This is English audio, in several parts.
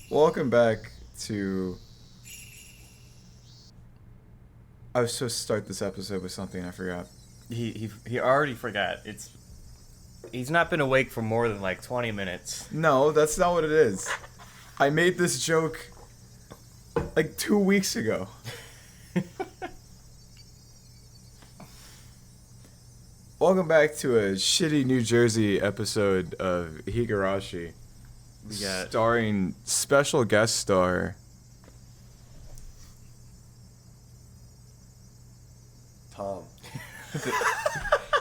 Welcome back to. I was supposed to start this episode with something I forgot. He already forgot. He's not been awake for more than like 20 minutes. No, that's not what it is. I made this joke like 2 weeks ago. Welcome back to a shitty New Jersey episode of Higurashi. We got Starring special guest star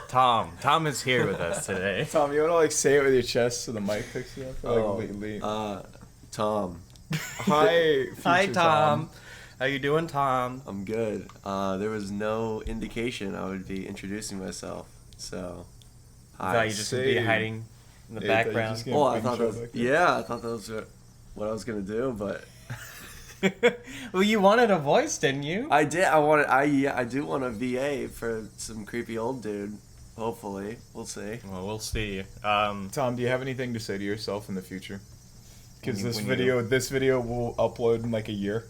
Tom. Tom is here with us today. Tom, you wanna say it with your chest so the mic picks it up? Tom. Hi, Hi future Tom. How you doing, Tom? I'm good. There was no indication I would be introducing myself, so. I thought you just would be same. hiding in the Yeah, I thought you background. just gonna- Well, I bring thought Joe that was, back in. yeah, I thought that was what I was gonna do, but Well, you wanted a voice, didn't you? I did. I do want a VA for some creepy old dude. Hopefully, we'll see. Well, we'll see. Tom, do you have anything to say to yourself in the future? Because When this video will upload in like a year.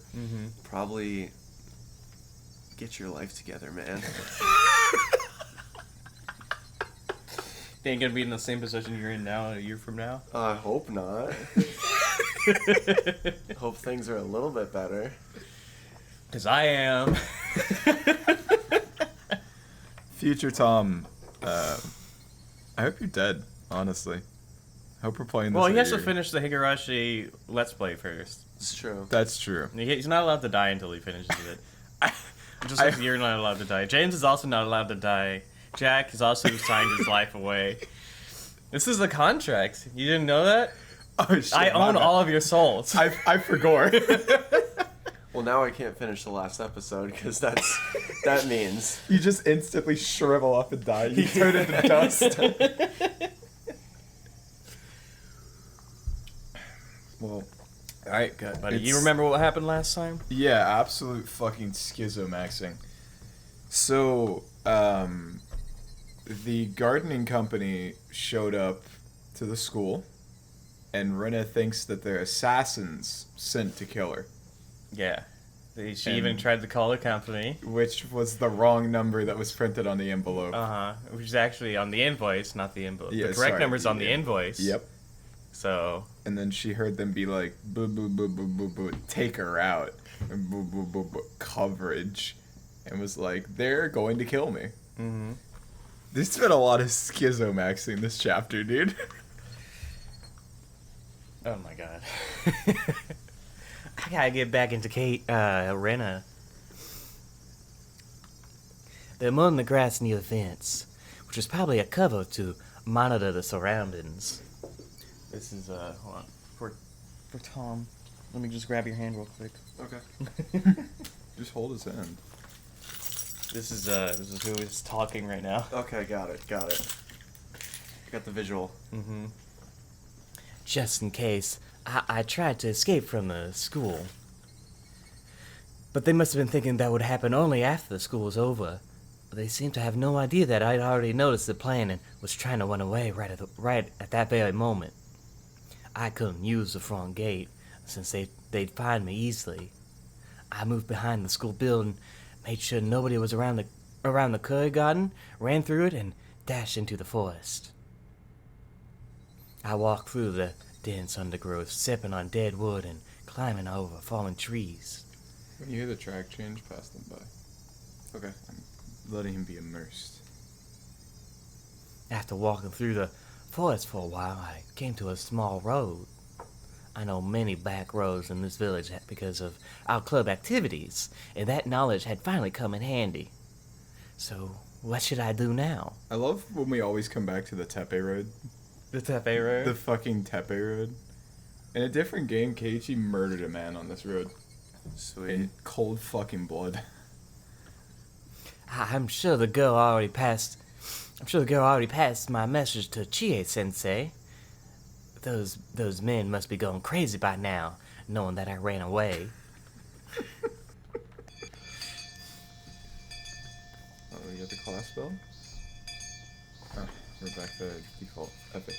Probably get your life together, man. Ain't gonna be in the same position you're in now a year from now. I hope not. Hope things are a little bit better. Cause I am. Future Tom, I hope you're dead, honestly. I hope we're playing this Well, he in a has to year. finish the Higurashi Let's Play first. It's true. That's true. He's not allowed to die until he finishes it. Just like you're not allowed to die. James is also not allowed to die. Jack has also signed his life away. This is the contract. You didn't know that? Oh, shit, I my own bad. all of your souls. I forgot. Well, now I can't finish the last episode because that means. You just instantly shrivel up and die. You turn into dust. Well, Alright, good, buddy. It's- You remember what happened last time? yeah, absolute fucking schizomaxing. So, the gardening company showed up to the school, and Rena thinks that they're assassins sent to kill her, Yeah. She And- even tried to call the company. which was the wrong number that was printed on the envelope. Which is actually on the invoice, not the envelope. Yeah, the correct sorry, number's on the yeah. invoice. Yep. So, And then she heard them be like, boo, boo, boo, boo, boo, boo, take her out. And boo, boo, boo, boo, coverage. And was like, they're going to kill me. There's been a lot of schizomaxing this chapter, dude. oh my god. I gotta get back into Rena. They're mowing the grass near the fence, which is probably a cover to monitor the surroundings. This is, hold on. For Tom. Let me just grab your hand real quick. Okay. Just hold his hand. This is who is talking right now. Okay, got it. Got the visual. Just in case, I tried to escape from the school. But they must have been thinking that would happen only after the school was over. They seemed to have no idea that I'd already noticed the plan and was trying to run away right at that very moment. I couldn't use the front gate, since they'd find me easily. I moved behind the school building, made sure nobody was around the curry garden, ran through it, and dashed into the forest. I walked through the dense undergrowth, stepping on dead wood and climbing over fallen trees. When you hear the track change, pass them by. Okay. I'm letting him be immersed. After walking through the forest for a while, I came to a small road. I know many back roads in this village because of our club activities, and that knowledge had finally come in handy. So, what should I do now? I love when we always come back to the Tepe Road. The Tepe Road? The fucking Tepe Road. In a different game, Keiichi murdered a man on this road. Sweet. In cold fucking blood. I'm sure the girl already passed my message to Chie-sensei. Those men must be going crazy by now, knowing that I ran away. Oh, we got the class spell? Oh, we're back to default. Epic.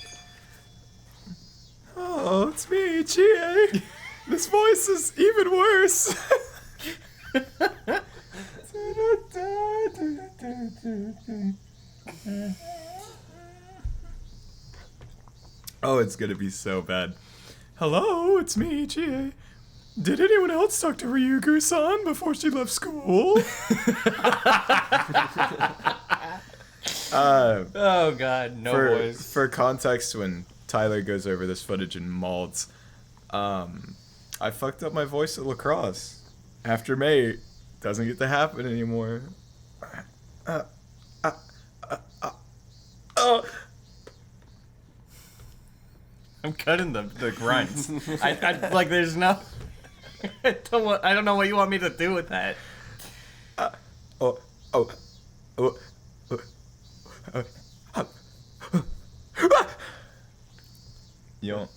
Oh, it's me, Chie! This voice is even worse. Oh, it's gonna be so bad. Hello, it's me, Chie. Did anyone else talk to Ryugu-san before she left school? Oh god, no voice. For context, when Tyler goes over this footage in Maltz, I fucked up my voice at lacrosse. After May, doesn't get to happen anymore. I'm cutting the grunts. I like there's no I don't know what you want me to do with that. You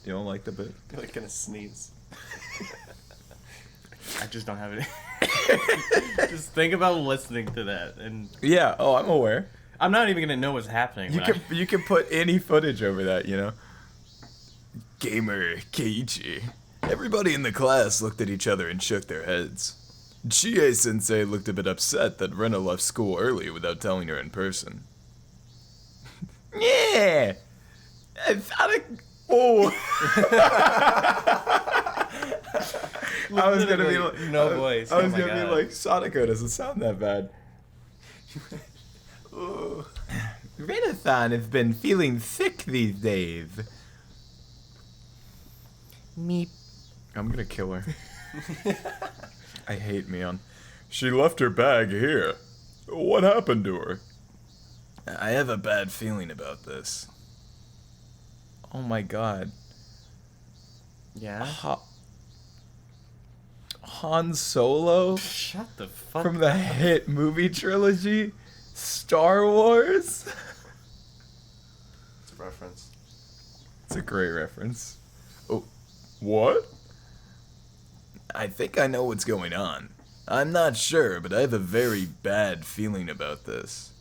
don't like the bit? You're like gonna sneeze. I just don't have it. Just think about listening to that, and Yeah. Oh, I'm aware. I'm not even gonna know what's happening. You can put any footage over that, you know. Gamer Keiichi. Everybody in the class looked at each other and shook their heads. Chie-sensei looked a bit upset that Rena left school early without telling her in person. Yeah! I thought it... Oh! I was gonna be like... no voice. I was gonna be like, Sonico doesn't sound that bad. Renathon has been feeling sick these days. Meep. I'm gonna kill her. I hate Mion. She left her bag here. What happened to her? I have a bad feeling about this. Oh my god. Yeah. Han Solo? Shut the fuck From the hit movie trilogy? Star Wars? It's a reference. It's a great reference. Oh, what? I think I know what's going on. I'm not sure, but I have a very bad feeling about this.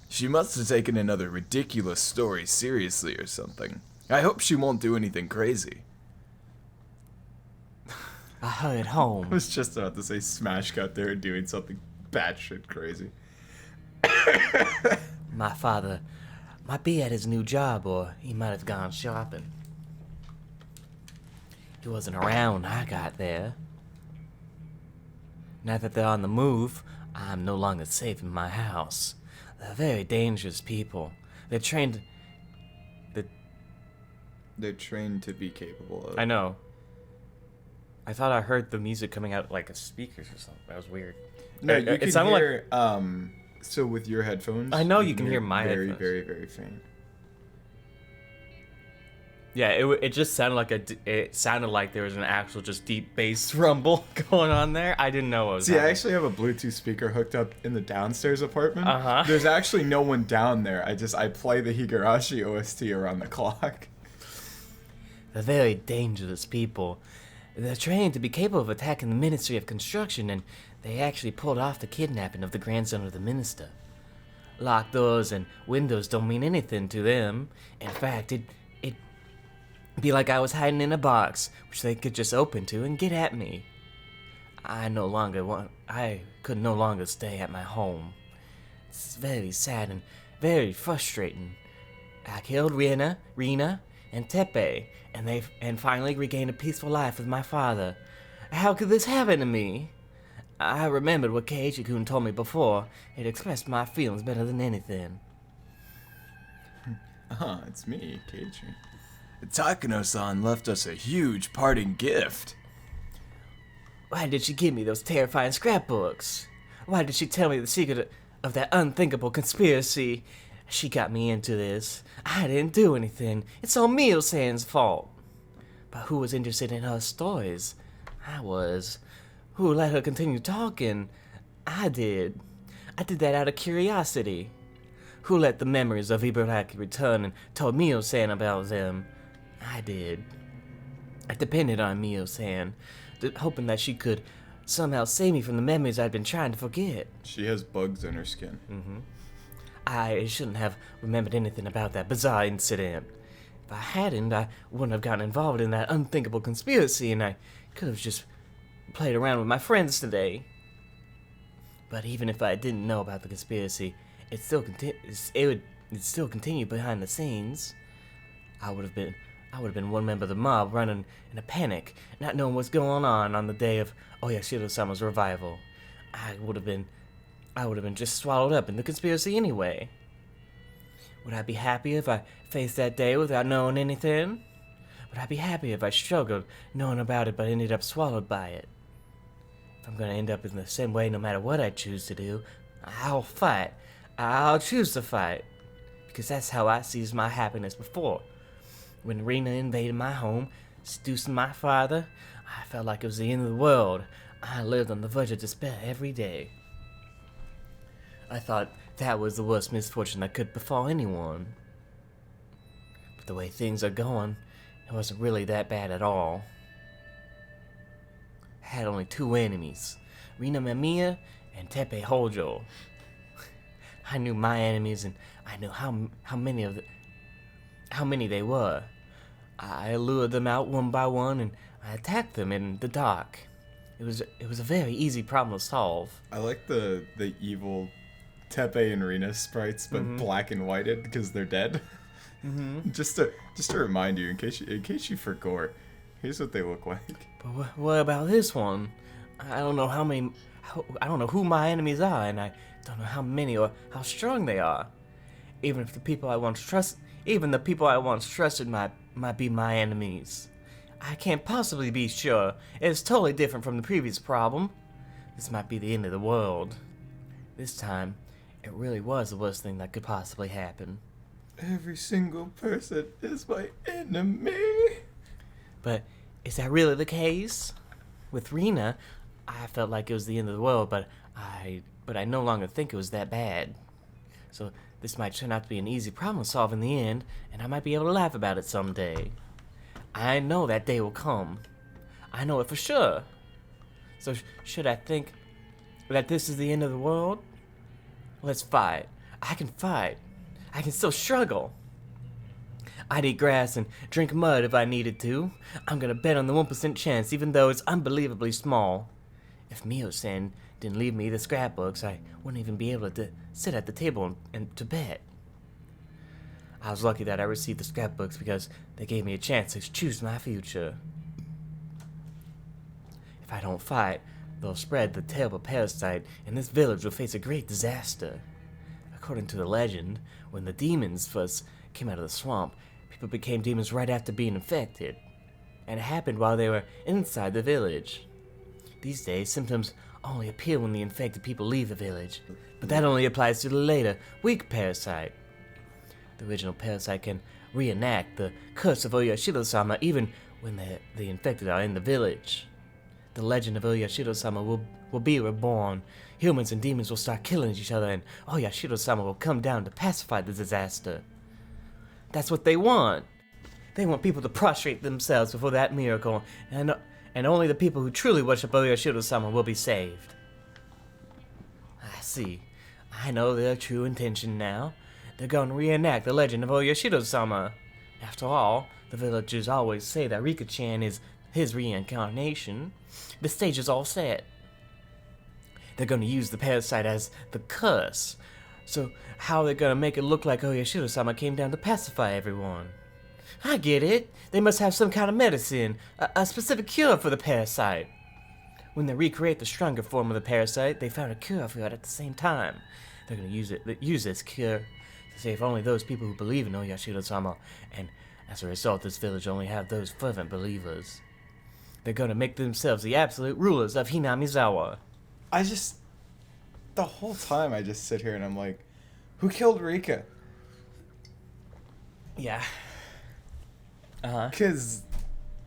She must have taken another ridiculous story seriously or something. I hope she won't do anything crazy. I heard I home. was just about to say Smash got there doing something batshit crazy. My father might be at his new job, or he might have gone shopping. He wasn't around when I got there. Now that they're on the move, I'm no longer safe in my house. They're very dangerous people. They're trained... They're trained to be capable of... I know. I thought I heard the music coming out like a speakers or something. That was weird. No, you it can sounded hear, so with your headphones... I know you can hear my very, headphones. very, very faint. Yeah, it just sounded like it sounded like there was an actual just deep bass rumble going on there. I didn't know what was See, I happening. actually have a Bluetooth speaker hooked up in the downstairs apartment. Uh-huh. There's actually no one down there. I play the Higurashi OST around the clock. They're very dangerous people. They're trained to be capable of attacking the Ministry of Construction, and they actually pulled off the kidnapping of the grandson of the minister. Locked doors and windows don't mean anything to them. In fact, it'd be like I was hiding in a box, which they could just open to and get at me. I could no longer stay at my home. It's very sad and very frustrating. I killed Rina, and Tepe, and finally regained a peaceful life with my father. How could this happen to me? I remembered what Keiichi-kun told me before. It expressed my feelings better than anything. It's me, Keiichi. Takano-san left us a huge parting gift. Why did she give me those terrifying scrapbooks? Why did she tell me the secret of that unthinkable conspiracy? She got me into this. I didn't do anything. It's all Mio-san's fault. But who was interested in her stories? I was. Who let her continue talking? I did. I did that out of curiosity. Who let the memories of Ibaraki return and told Mio-san about them? I did. I depended on Mio-san, hoping that she could somehow save me from the memories I'd been trying to forget. She has bugs in her skin. I shouldn't have remembered anything about that bizarre incident. If I hadn't, I wouldn't have gotten involved in that unthinkable conspiracy, and I could have just played around with my friends today. But even if I didn't know about the conspiracy, it would still continue behind the scenes. I would have been one member of the mob running in a panic, not knowing what's going on the day of Oyashiro-sama's revival. I would have been just swallowed up in the conspiracy anyway. Would I be happy if I faced that day without knowing anything? Would I be happy if I struggled knowing about it but ended up swallowed by it? If I'm gonna end up in the same way no matter what I choose to do, I'll fight. I'll choose to fight. Because that's how I seized my happiness before. When Rina invaded my home, seducing my father, I felt like it was the end of the world. I lived on the verge of despair every day. I thought that was the worst misfortune that could befall anyone. But the way things are going, it wasn't really that bad at all. I had only 2 enemies, Rina Mamiya and Teppei Hojo. I knew my enemies and I knew how many they were. I lured them out one by one and I attacked them in the dark. It was a very easy problem to solve. I like the evil Teppei and Rina sprites, but black and whited because they're dead. Just to remind you, in case you forgot, here's what they look like. But what about this one? I don't know I don't know who my enemies are, and I don't know how many or how strong they are. Even the people I once trusted might be my enemies. I can't possibly be sure. It's totally different from the previous problem. This might be the end of the world. This time, it really was the worst thing that could possibly happen. Every single person is my enemy. But is that really the case? With Rina, I felt like it was the end of the world, but I no longer think it was that bad. So this might turn out to be an easy problem to solve in the end, and I might be able to laugh about it someday. I know that day will come. I know it for sure. So should I think that this is the end of the world? Let's fight. I can fight. I can still struggle. I'd eat grass and drink mud if I needed to. I'm gonna bet on the 1% chance, even though it's unbelievably small. If Mio-san didn't leave me the scrapbooks, I wouldn't even be able to sit at the table and to bet. I was lucky that I received the scrapbooks because they gave me a chance to choose my future. If I don't fight, they'll spread the terrible parasite, and this village will face a great disaster. According to the legend, when the demons first came out of the swamp, people became demons right after being infected. And it happened while they were inside the village. These days, symptoms only appear when the infected people leave the village, but that only applies to the later, weak parasite. The original parasite can reenact the curse of Oyashiro-sama even when the infected are in the village. The legend of Oyashiro-sama will be reborn. Humans and demons will start killing each other, and Oyashiro-sama will come down to pacify the disaster. That's what they want. They want people to prostrate themselves before that miracle, and only the people who truly worship Oyashiro-sama will be saved. I see. I know their true intention now. They're going to reenact the legend of Oyashiro-sama. After all, the villagers always say that Rika-chan is his reincarnation. The stage is all set. They're going to use the parasite as the curse. So how are they going to make it look like Oyashiro-sama came down to pacify everyone? I get it. They must have some kind of medicine, a specific cure for the parasite. When they recreate the stronger form of the parasite, they found a cure for it at the same time. They're going to use this cure to save only those people who believe in Oyashiro-sama, and as a result, this village only have those fervent believers. They're going to make themselves the absolute rulers of Hinamizawa. The whole time I just sit here and I'm like, who killed Rika? Yeah. Because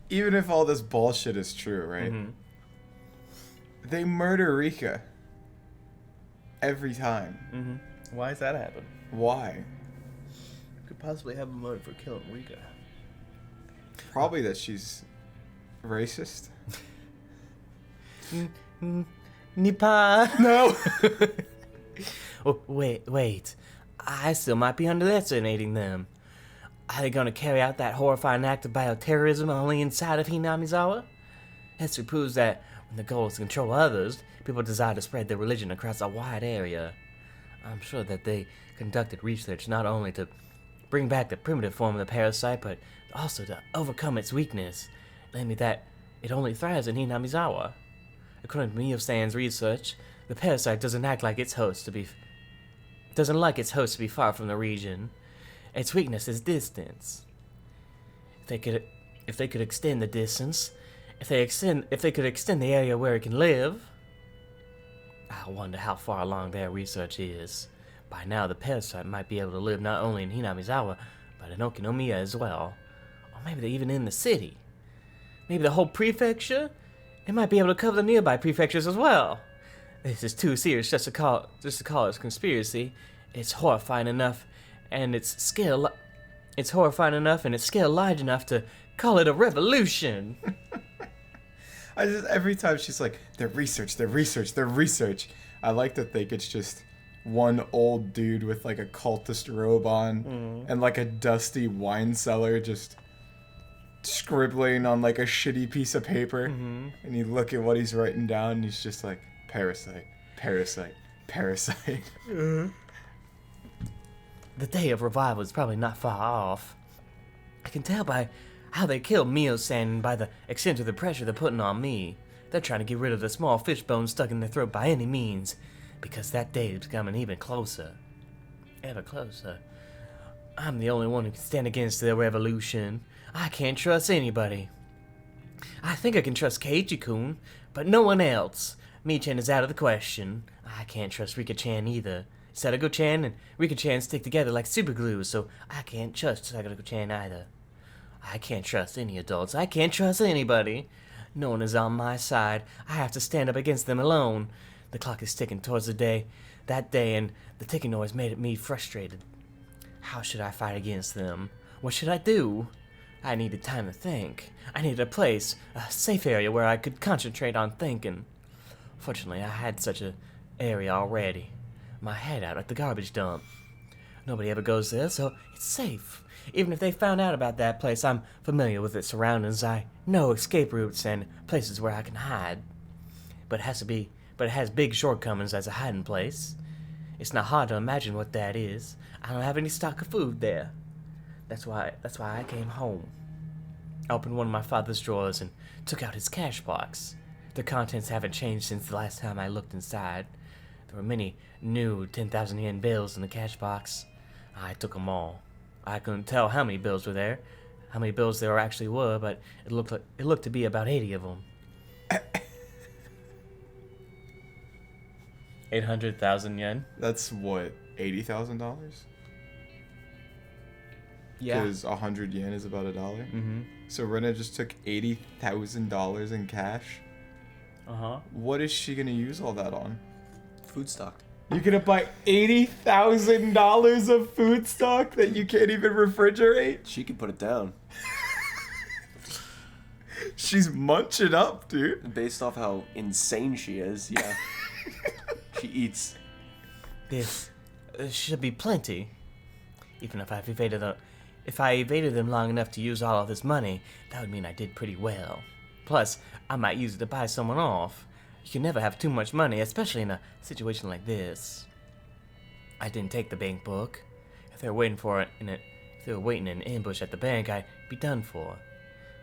even if all this bullshit is true, right? Mm-hmm. They murder Rika every time. Mm-hmm. Why does that happen? Why? Could possibly have a motive for killing Rika. Probably that she's racist. Nipa. No. Oh, wait. I still might be underestimating them. Are they going to carry out that horrifying act of bioterrorism only inside of Hinamizawa? History proves that when the goal is to control others, people desire to spread their religion across a wide area. I'm sure that they conducted research not only to bring back the primitive form of the parasite, but also to overcome its weakness, namely that it only thrives in Hinamizawa. According to Mio-san's research, the parasite doesn't like its host to be far from the region. Its weakness is distance. If they could extend the distance, if they could extend the area where it can live, I wonder how far along their research is. By now, the parasite might be able to live not only in Hinamizawa, but in Okinomiya as well. Or maybe they're even in the city. Maybe the whole prefecture? It might be able to cover the nearby prefectures as well. This is too serious just to call it a conspiracy. It's horrifying enough, and its scale large enough to call it a revolution. Every time she's like, their research. I like to think it's just one old dude with like a cultist robe on and like a dusty wine cellar just scribbling on like a shitty piece of paper. And you look at what he's writing down and he's just like, parasite. The day of revival is probably not far off. I can tell by how they killed Mio-san and by the extent of the pressure they're putting on me. They're trying to get rid of the small fish bone stuck in their throat by any means, because that day is coming even closer. Ever closer. I'm the only one who can stand against their revolution. I can't trust anybody. I think I can trust Keiichi-kun, but no one else. Mi-chan is out of the question. I can't trust Rika-chan either. Sadako-chan and Rika-chan stick together like superglue, so I can't trust Sadako-chan either. I can't trust any adults. I can't trust anybody. No one is on my side. I have to stand up against them alone. The clock is ticking towards that day, and the ticking noise made me frustrated. How should I fight against them? What should I do? I needed time to think. I needed a place, a safe area where I could concentrate on thinking. Fortunately, I had such an area already. My hideout at the garbage dump. Nobody ever goes there, so it's safe. Even if they found out about that place, I'm familiar with its surroundings. I know escape routes and places where I can hide. But it has big shortcomings as a hiding place. It's not hard to imagine what that is. I don't have any stock of food there. That's why I came home. I opened one of my father's drawers and took out his cash box. The contents haven't changed since the last time I looked inside. There were many new 10,000 yen bills in the cash box. I took them all. I couldn't tell how many bills were there, how many bills there actually were, but it looked to be about 80 of them. 800,000 yen. That's what, $80,000? Yeah. Because 100 yen is about $1. Mm-hmm. So Rena just took $80,000 in cash. What is she gonna use all that on? Food stock. You're gonna buy $80,000 of food stock that you can't even refrigerate? She could put it down. She's munching up, dude. Based off how insane she is, yeah. She eats. This should be plenty. Even if I evaded them long enough to use all of this money, that would mean I did pretty well. Plus, I might use it to buy someone off. You can never have too much money, especially in a situation like this. I didn't take the bank book. If they were waiting in an ambush at the bank, I'd be done for.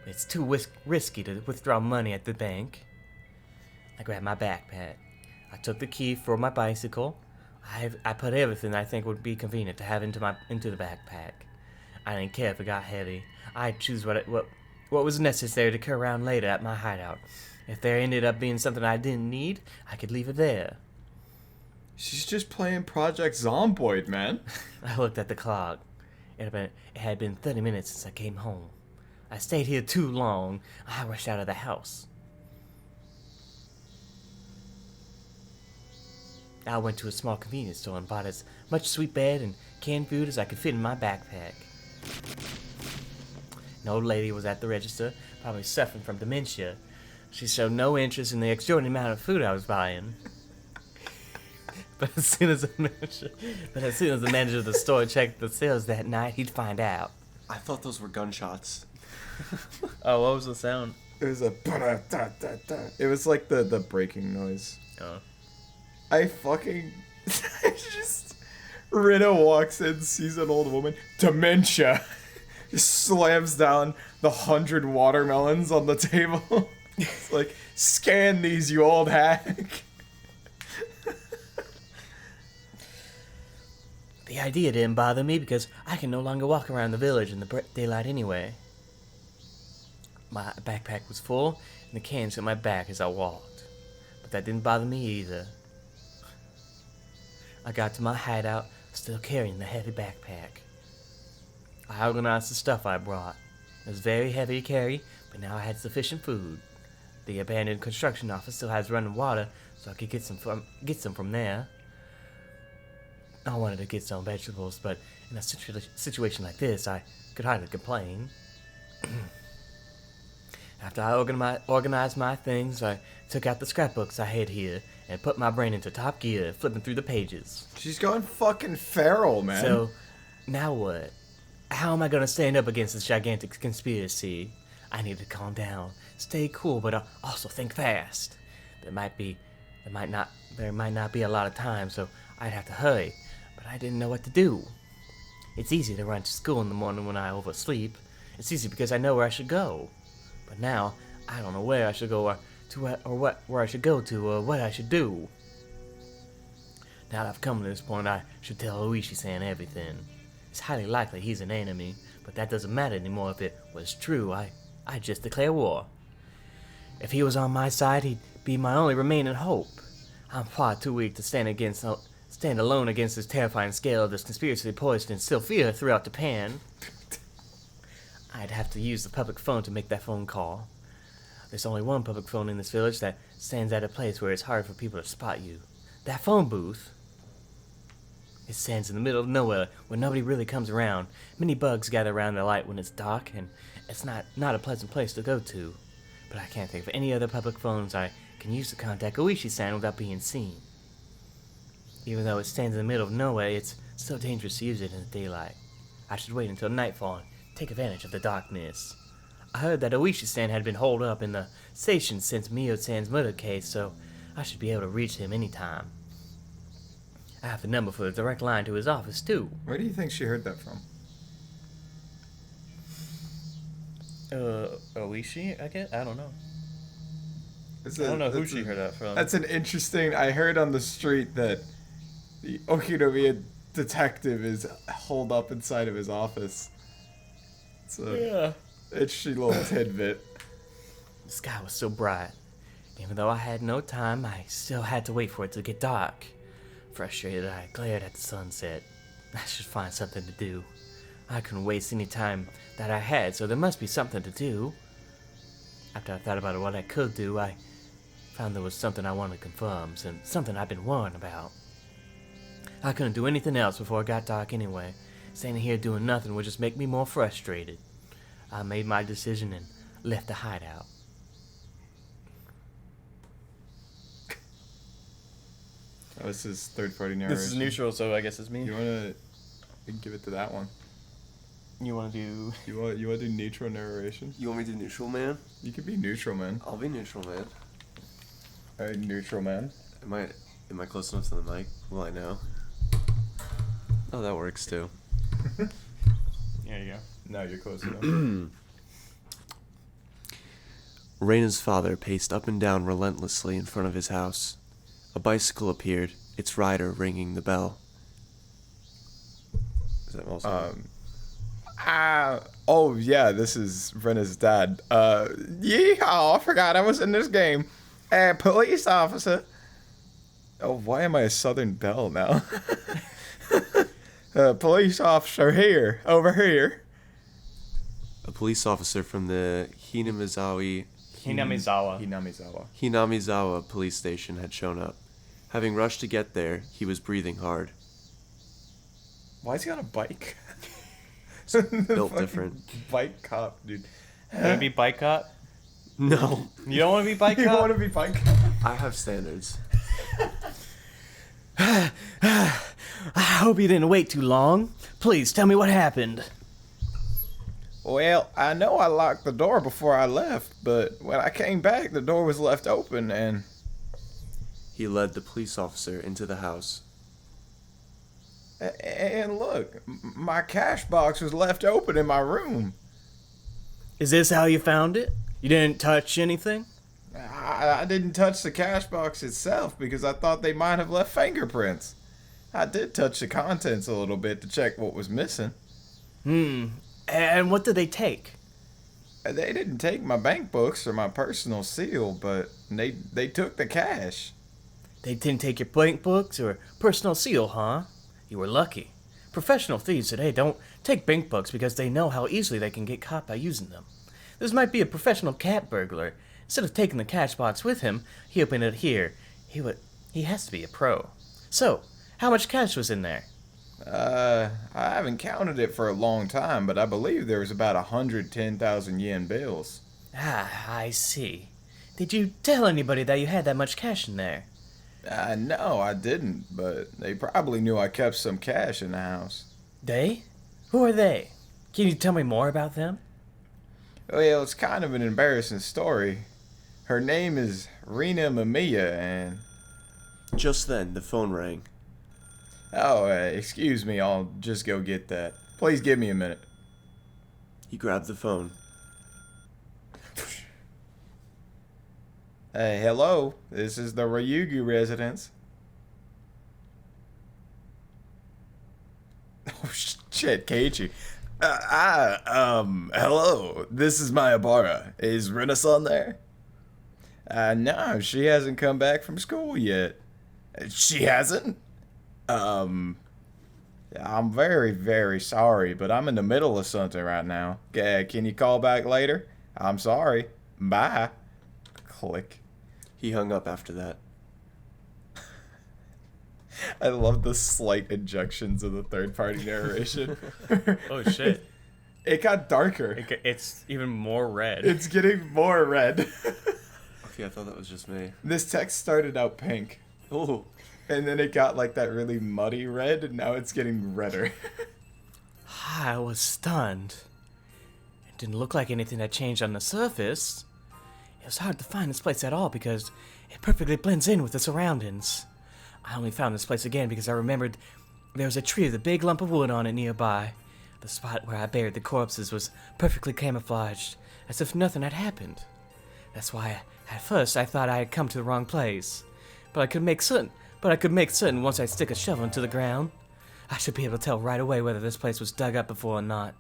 But it's too risky to withdraw money at the bank. I grabbed my backpack. I took the key for my bicycle. I put everything I think would be convenient to have into the backpack. I didn't care if it got heavy. I'd choose what was necessary to carry around later at my hideout. If there ended up being something I didn't need, I could leave it there. She's just playing Project Zomboid, man. I looked at the clock. It had been 30 minutes since I came home. I stayed here too long. I rushed out of the house. I went to a small convenience store and bought as much sweet bread and canned food as I could fit in my backpack. An old lady was at the register, probably suffering from dementia. She showed no interest in the extraordinary amount of food I was buying. But as soon as the manager of the store checked the sales that night, he'd find out. I thought those were gunshots. Oh, what was the sound? It was a ba-da-da-da-da. It was like the breaking noise. Oh. I fucking just Rita walks in, sees an old woman, dementia, just slams down the 100 watermelons on the table. It's like, scan these, you old hack. The idea didn't bother me because I can no longer walk around the village in the daylight anyway. My backpack was full, and the cans hit my back as I walked. But that didn't bother me either. I got to my hideout, still carrying the heavy backpack. I organized the stuff I brought. It was very heavy to carry, but now I had sufficient food. The abandoned construction office still has running water, so I could get some from there. I wanted to get some vegetables, but in a situation like this, I could hardly complain. After I organized my things, I took out the scrapbooks I had here and put my brain into top gear, flipping through the pages. She's going fucking feral, man. So, now what? How am I gonna stand up against this gigantic conspiracy? I need to calm down, stay cool, but also think fast. There might not be a lot of time, so I'd have to hurry. But I didn't know what to do. It's easy to run to school in the morning when I oversleep. It's easy because I know where I should go. But now, I don't know where I should go where I should go to or what I should do. Now that I've come to this point, I should tell Oishi-san everything. It's highly likely he's an enemy, but that doesn't matter anymore. If it was true, I'd just declare war. If he was on my side, he'd be my only remaining hope. I'm far too weak to stand alone against this terrifying scale of this conspiracy poised to instill fear throughout Japan. I'd have to use the public phone to make that phone call. There's only one public phone in this village that stands at a place where it's hard for people to spot you. That phone booth. It stands in the middle of nowhere where nobody really comes around. Many bugs gather around the light when it's dark, and it's not a pleasant place to go to. But I can't think of any other public phones I can use to contact Oishi-san without being seen. Even though it stands in the middle of nowhere, it's still dangerous to use it in the daylight. I should wait until nightfall and take advantage of the darkness. I heard that Oishi-san had been holed up in the station since Miyo-san's murder case, so I should be able to reach him anytime. I have the number for the direct line to his office, too. Where do you think she heard that from? Oishi, I guess? I don't know. I don't know who she heard that from. That's an interesting... I heard on the street that the Okinomiya detective is holed up inside of his office. It's a interesting little tidbit. The sky was so bright. Even though I had no time, I still had to wait for it to get dark. Frustrated, I glared at the sunset. I should find something to do. I couldn't waste any time that I had, so there must be something to do. After I thought about what I could do, I found there was something I wanted to confirm, something I've been worrying about. I couldn't do anything else before it got dark anyway. Standing here doing nothing would just make me more frustrated. I made my decision and left the hideout. That was his third-party narration. This is neutral, so I guess it's me. You wanna give it to that one? You wanna do... You wanna do neutral narration? You want me to do neutral, man? You could be neutral, man. I'll be neutral, man. Alright, neutral, man. Am I close enough to the mic? Will I know? Oh, that works too. There you go. No, you're close enough. Reina's father paced up and down relentlessly in front of his house. A bicycle appeared, its rider ringing the bell. Is that also? Oh yeah, this is Rena's dad. Yeehaw! I forgot I was in this game. Police officer. Oh, why am I a Southern Belle now? Police officer here, over here. A police officer from the Hinamizawa police station had shown up. Having rushed to get there, he was breathing hard. Why is he on a bike? Built different. Bike cop, dude. You want to be bike cop? No. You don't want to be bike You cop? want to be bike cop? I have standards. I hope you didn't wait too long. Please tell me what happened. Well, I know I locked the door before I left, but when I came back, the door was left open and... He led the police officer into the house. And look, my cash box was left open in my room. Is this how you found it? You didn't touch anything? I didn't touch the cash box itself because I thought they might have left fingerprints. I did touch the contents a little bit to check what was missing. And what did they take? They didn't take my bank books or my personal seal, but they took the cash. They didn't take your bank books or personal seal, huh? You were lucky. Professional thieves today don't take bank books because they know how easily they can get caught by using them. This might be a professional cat burglar. Instead of taking the cash box with him, he opened it here. He has to be a pro. So, how much cash was in there? I haven't counted it for a long time, but I believe there was about 110,000 yen bills. Ah, I see. Did you tell anybody that you had that much cash in there? No, I didn't, but they probably knew I kept some cash in the house. They? Who are they? Can you tell me more about them? Well, it's kind of an embarrassing story. Her name is Rina Mamiya, and... Just then, the phone rang. Oh, excuse me, I'll just go get that. Please give me a minute. He grabbed the phone. Hello, this is the Ryugu residence. Oh, shit, Keiichi. Hello, this is Mayabara. Is Rina-san there? No, she hasn't come back from school yet. She hasn't? I'm very, very sorry, but I'm in the middle of something right now. Can you call back later? I'm sorry. Bye. Click. He hung up after that. I love the slight injections of the third-party narration. Oh, shit. It got darker. It's even more red. It's getting more red. Okay, I thought that was just me. This text started out pink. Oh. And then it got like that really muddy red, and now it's getting redder. I was stunned. It didn't look like anything had changed on the surface. It was hard to find this place at all because it perfectly blends in with the surroundings. I only found this place again because I remembered there was a tree with a big lump of wood on it nearby. The spot where I buried the corpses was perfectly camouflaged, as if nothing had happened. That's why, at first, I thought I had come to the wrong place. But I could make certain once I stick a shovel into the ground. I should be able to tell right away whether this place was dug up before or not.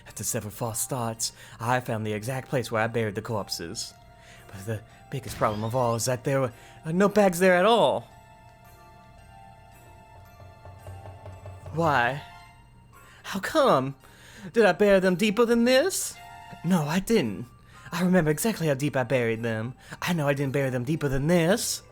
After several false starts, I found the exact place where I buried the corpses. But the biggest problem of all is that there were no bags there at all. Why? How come? Did I bury them deeper than this? No, I didn't. I remember exactly how deep I buried them. I know I didn't bury them deeper than this.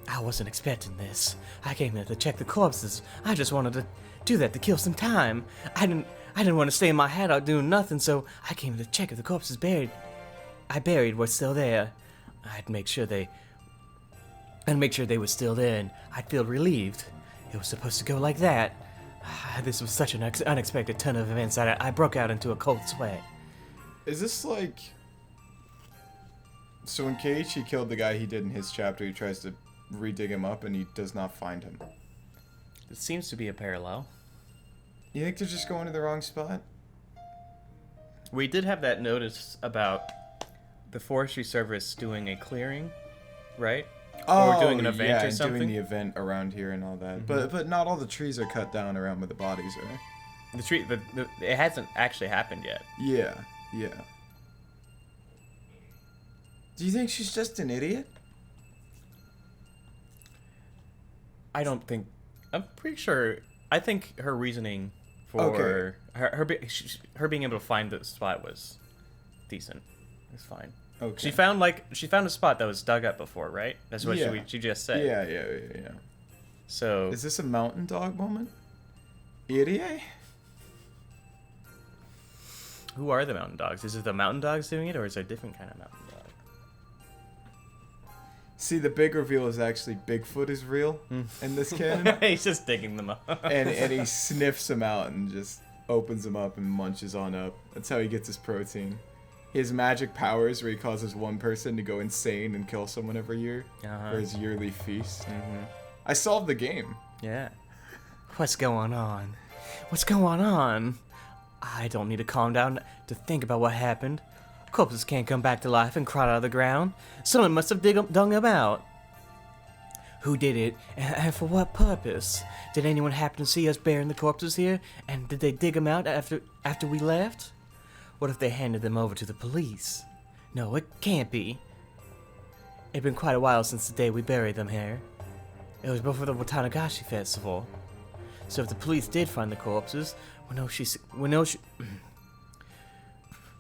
I wasn't expecting this. I came here to check the corpses. I just wanted to do that to kill some time. I didn't want to stay in my hideout doing nothing, so I came to check if the corpses I buried were still there. I'd make sure they were still there, and I'd feel relieved. It was supposed to go like that. This was such an unexpected turn of events that I broke out into a cold sweat. Is this like... So when Keiichi killed the guy he did in his chapter, he tries to re-dig him up and he does not find him. It seems to be a parallel. You think they're just going to the wrong spot? We did have that notice about the forestry service doing a clearing, right? Oh, or doing an event yeah, or something. doing the event around here and all that. But not all the trees are cut down around where the bodies are. The tree, it hasn't actually happened yet. Yeah. Do you think she's just an idiot? I don't think. I'm pretty sure. I think her reasoning for her being able to find the spot was decent. It's fine. Okay. She found a spot that was dug up before, right? That's what she just said. Yeah. So is this a mountain dog moment? Idiot? Who are the mountain dogs? Is it the mountain dogs doing it, or is it a different kind of mountain dog? See, the big reveal is actually Bigfoot is real in this canon. He's just digging them up. and he sniffs them out and just opens them up and munches on up. That's how he gets his protein. He has magic powers where he causes one person to go insane and kill someone every year for his yearly feast. I solved the game. Yeah. What's going on? What's going on? I don't need to calm down to think about what happened. Corpses can't come back to life and crawl out of the ground. Someone must have dug them out. Who did it, and for what purpose? Did anyone happen to see us burying the corpses here, and did they dig them out after we left? What if they handed them over to the police? No, it can't be. It'd been quite a while since the day we buried them here. It was before the Higurashi festival. So if the police did find the corpses,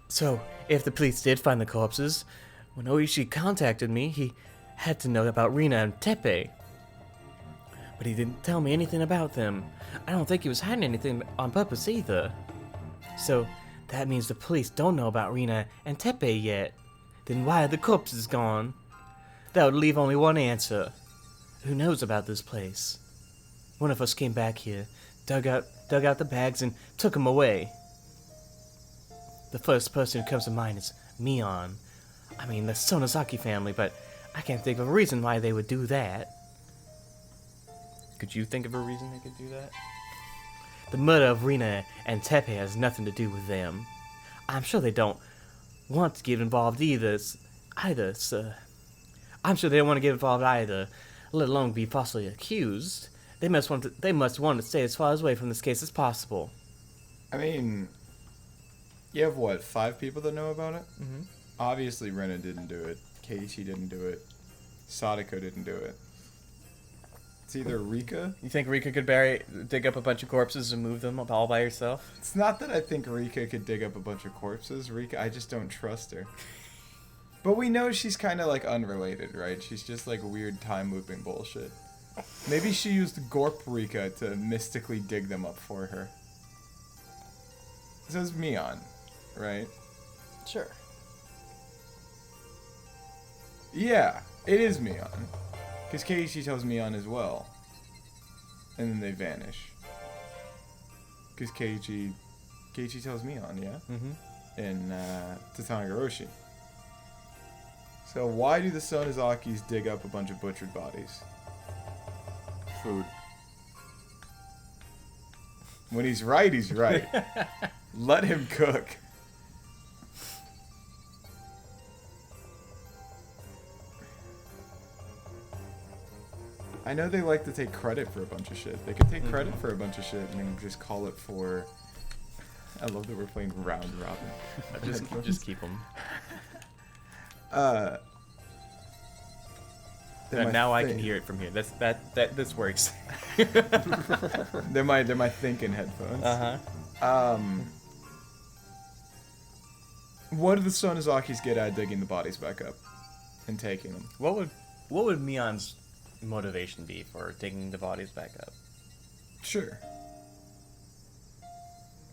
So if the police did find the corpses, when Oishi contacted me, he had to know about Rina and Teppei. But he didn't tell me anything about them. I don't think he was hiding anything on purpose either. So that means the police don't know about Rina and Teppei yet. Then why are the corpses gone? That would leave only one answer. Who knows about this place? One of us came back here, dug out the bags and took them away. The first person who comes to mind is Mion. I mean, the Sonozaki family, but I can't think of a reason why they would do that. Could you think of a reason they could do that? The murder of Rina and Teppei has nothing to do with them. I'm sure they don't want to get involved either, I'm sure they don't want to get involved either, let alone be falsely accused. They must want to stay as far away from this case as possible. I mean, you have what, 5 people that know about it? Mm-hmm. Obviously, Rena didn't do it. Keiichi didn't do it. Sadako didn't do it. It's either Rika. You think Rika could dig up a bunch of corpses and move them all by herself? It's not that I think Rika could dig up a bunch of corpses. I just don't trust her. But we know she's kind of like unrelated, right? She's just like weird time looping bullshit. Maybe she used Gorp Rika to mystically dig them up for her. This is Mion, right? Sure. Yeah, it is Mion. Because Keiichi tells Mion as well. And then they vanish. Because Keiichi tells Mion, yeah? Mm-hmm. In Tsumihoroboshi. So why do the Sonozakis dig up a bunch of butchered bodies? Food. When he's right, he's right. Let him cook. I know they like to take credit for a bunch of shit. They could take credit for a bunch of shit and then just call it for... I love that we're playing round robin. just keep them. Now I can hear it from here. This works. They're my thinking headphones. Uh-huh. What do the Sonozakis get out of digging the bodies back up and taking them? What would Mion's motivation be for digging the bodies back up? Sure.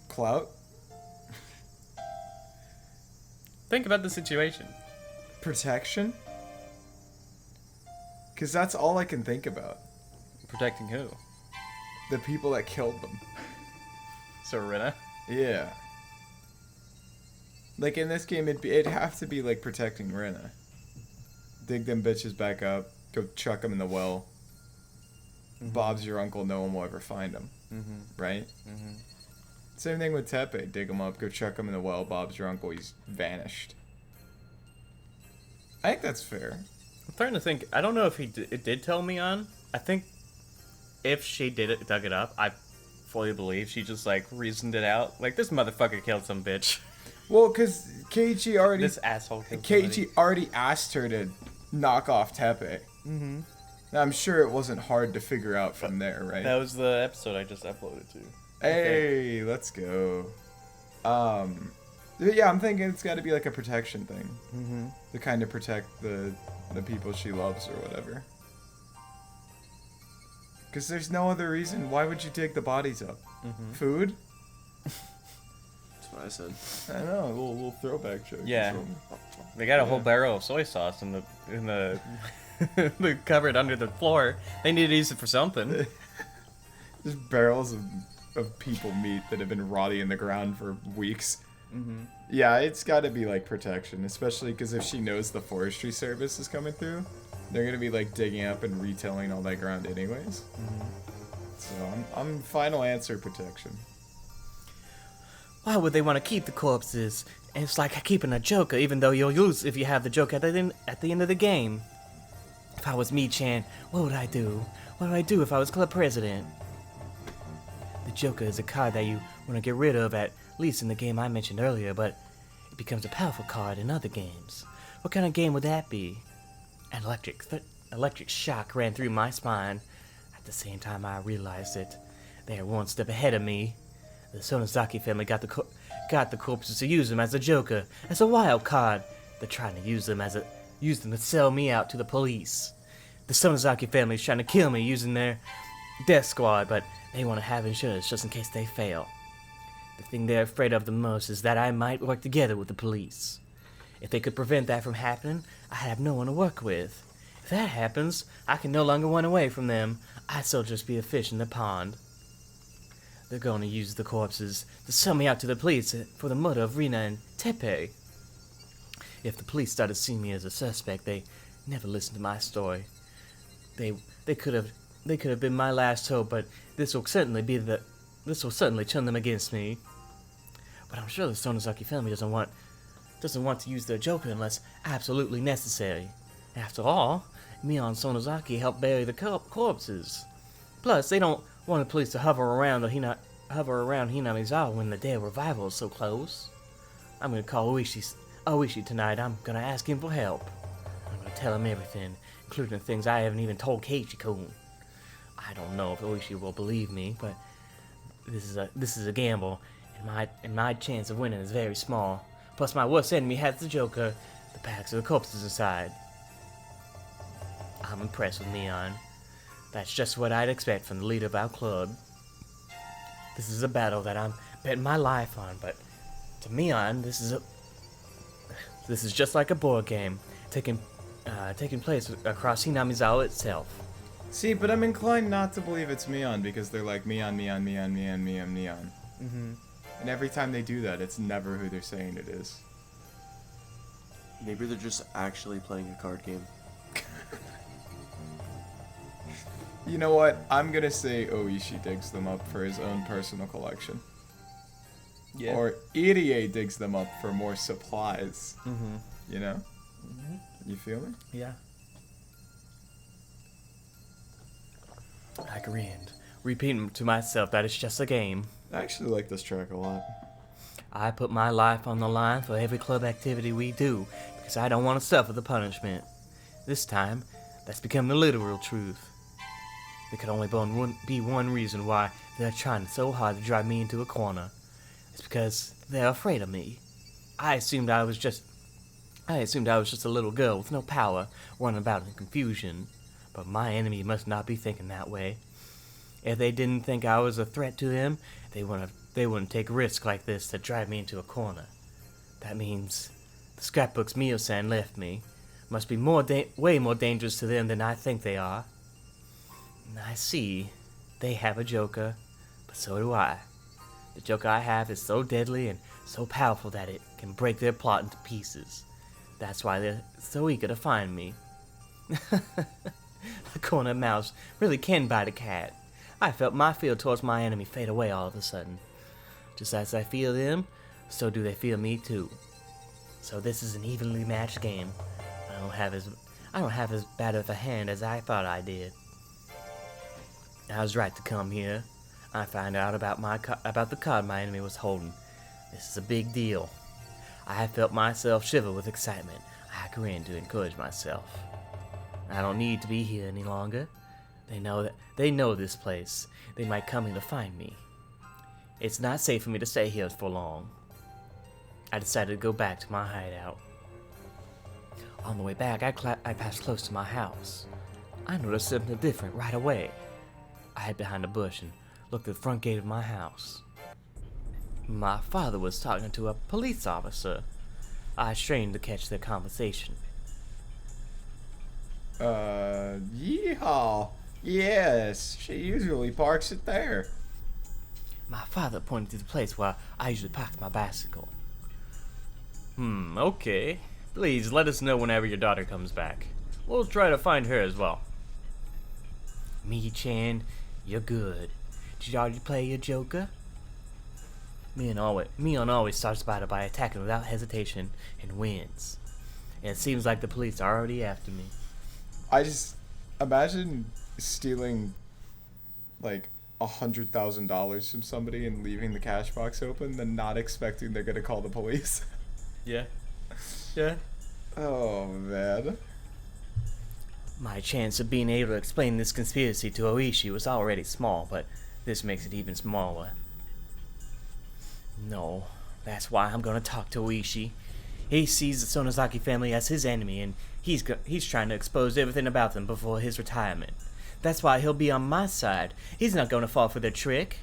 Clout? Think about the situation. Protection? Because that's all I can think about. Protecting who? The people that killed them. Serena? Yeah. Like in this game, it'd have to be like protecting Rena. Dig them bitches back up. Go chuck them in the well. Mm-hmm. Bob's your uncle. No one will ever find him. Mm-hmm. Right? Mm-hmm. Same thing with Teppei. Dig him up. Go chuck him in the well. Bob's your uncle. He's vanished. I think that's fair. I'm starting to think. I don't know if it did tell Mion. I think if she dug it up, I fully believe she just like reasoned it out. Like, this motherfucker killed some bitch. Well, because Keiichi already... This asshole killed Keiichi already asked her to knock off Teppei. Mm-hmm. Now, I'm sure it wasn't hard to figure out from there, right? That was the episode I just uploaded to. Hey, let's go. Yeah, I'm thinking it's got to be like a protection thing. Mm-hmm. To kind of protect the people she loves or whatever. Because there's no other reason. Why would you dig the bodies up? Mm-hmm. Food? That's what I said. I know, a little throwback joke. Yeah. They got a whole barrel of soy sauce in the the cupboard under the floor. They need to use it for something. Just barrels of people meat that have been rotting in the ground for weeks. Yeah, it's got to be like protection, especially because if she knows the forestry service is coming through, they're gonna be like digging up and retilling all that ground anyways. So I'm final answer protection. Why would they want to keep the corpses? And it's like keeping a joker, even though you'll lose if you have the joker at the end of the game. If I was Me-chan, what would I do? What would I do if I was club president? The joker is a card that you want to get rid of, at least in the game I mentioned earlier, but it becomes a powerful card in other games. What kind of game would that be? An electric shock ran through my spine. At the same time, I realized that they are one step ahead of me. The Sonozaki family got the corpses to use them as a joker, as a wild card. They're trying to use them to sell me out to the police. The Sonozaki family is trying to kill me using their death squad, but they want to have insurance just in case they fail. The thing they're afraid of the most is that I might work together with the police. If they could prevent that from happening, I'd have no one to work with. If that happens, I can no longer run away from them. I'd still just be a fish in the pond. They're going to use the corpses to sell me out to the police for the murder of Rina and Tepe. If the police started seeing me as a suspect, they never listened to my story. They could have been my last hope, but this will certainly turn them against me. But I'm sure the Sonozaki family doesn't want to use their joker unless absolutely necessary. After all, Mion Sonozaki helped bury the corpses. Plus, they don't want the police to hover around Hinamizawa when the day of revival is so close. I'm gonna call Oishi tonight. I'm gonna ask him for help. I'm gonna tell him everything, including the things I haven't even told Keiichi-kun. I don't know if Oishi will believe me, but this is a gamble, and my chance of winning is very small. Plus, my worst enemy has the joker, the packs of the corpses inside. I'm impressed with Mion. That's just what I'd expect from the leader of our club. This is a battle that I'm betting my life on, but to Mion, this is just like a board game, taking place across Hinamizawa itself. See, but I'm inclined not to believe it's Mion because they're like Mion. And every time they do that, it's never who they're saying it is. Maybe they're just actually playing a card game. You know what? I'm gonna say Oishi digs them up for his own personal collection. Yeah. Or Irie digs them up for more supplies. You know? You feel me? Yeah. I grinned, repeating to myself that it's just a game. I actually like this track a lot. I put my life on the line for every club activity we do because I don't want to suffer the punishment. This time, that's become the literal truth. There could only be one reason why they're trying so hard to drive me into a corner. It's because they're afraid of me. I assumed I was just a little girl with no power, running about in confusion. But my enemy must not be thinking that way. If they didn't think I was a threat to them, they wouldn't take risks like this to drive me into a corner. That means the scrapbooks Mio-san left me must be way more dangerous to them than I think they are. I see. They have a joker, but so do I. The joker I have is so deadly and so powerful that it can break their plot into pieces. That's why they're so eager to find me. The corner mouse really can bite a cat. I felt my feel towards my enemy fade away all of a sudden. Just as I feel them, so do they feel me too. So this is an evenly matched game. I don't have as bad of a hand as I thought I did. I was right to come here. I found out about the card my enemy was holding. This is a big deal. I felt myself shiver with excitement. I grinned to encourage myself. I don't need to be here any longer. They know this place. They might come here to find me. It's not safe for me to stay here for long. I decided to go back to my hideout. On the way back, I passed close to my house. I noticed something different right away. I hid behind a bush and looked at the front gate of my house. My father was talking to a police officer. I strained to catch their conversation. Yeehaw. Yes, she usually parks it there. My father pointed to the place where I usually park my bicycle. Okay. Please let us know whenever your daughter comes back. We'll try to find her as well. Me-chan, you're good. Did you already play your Joker? Mion always starts battle by attacking without hesitation and wins. And it seems like the police are already after me. I just imagine stealing like $100,000 from somebody and leaving the cash box open, then not expecting they're gonna call the police. Yeah. Yeah. Oh man. My chance of being able to explain this conspiracy to Oishi was already small, but this makes it even smaller. No, that's why I'm gonna talk to Oishi. He sees the Sonozaki family as his enemy, and he's trying to expose everything about them before his retirement. That's why he'll be on my side. He's not gonna fall for their trick.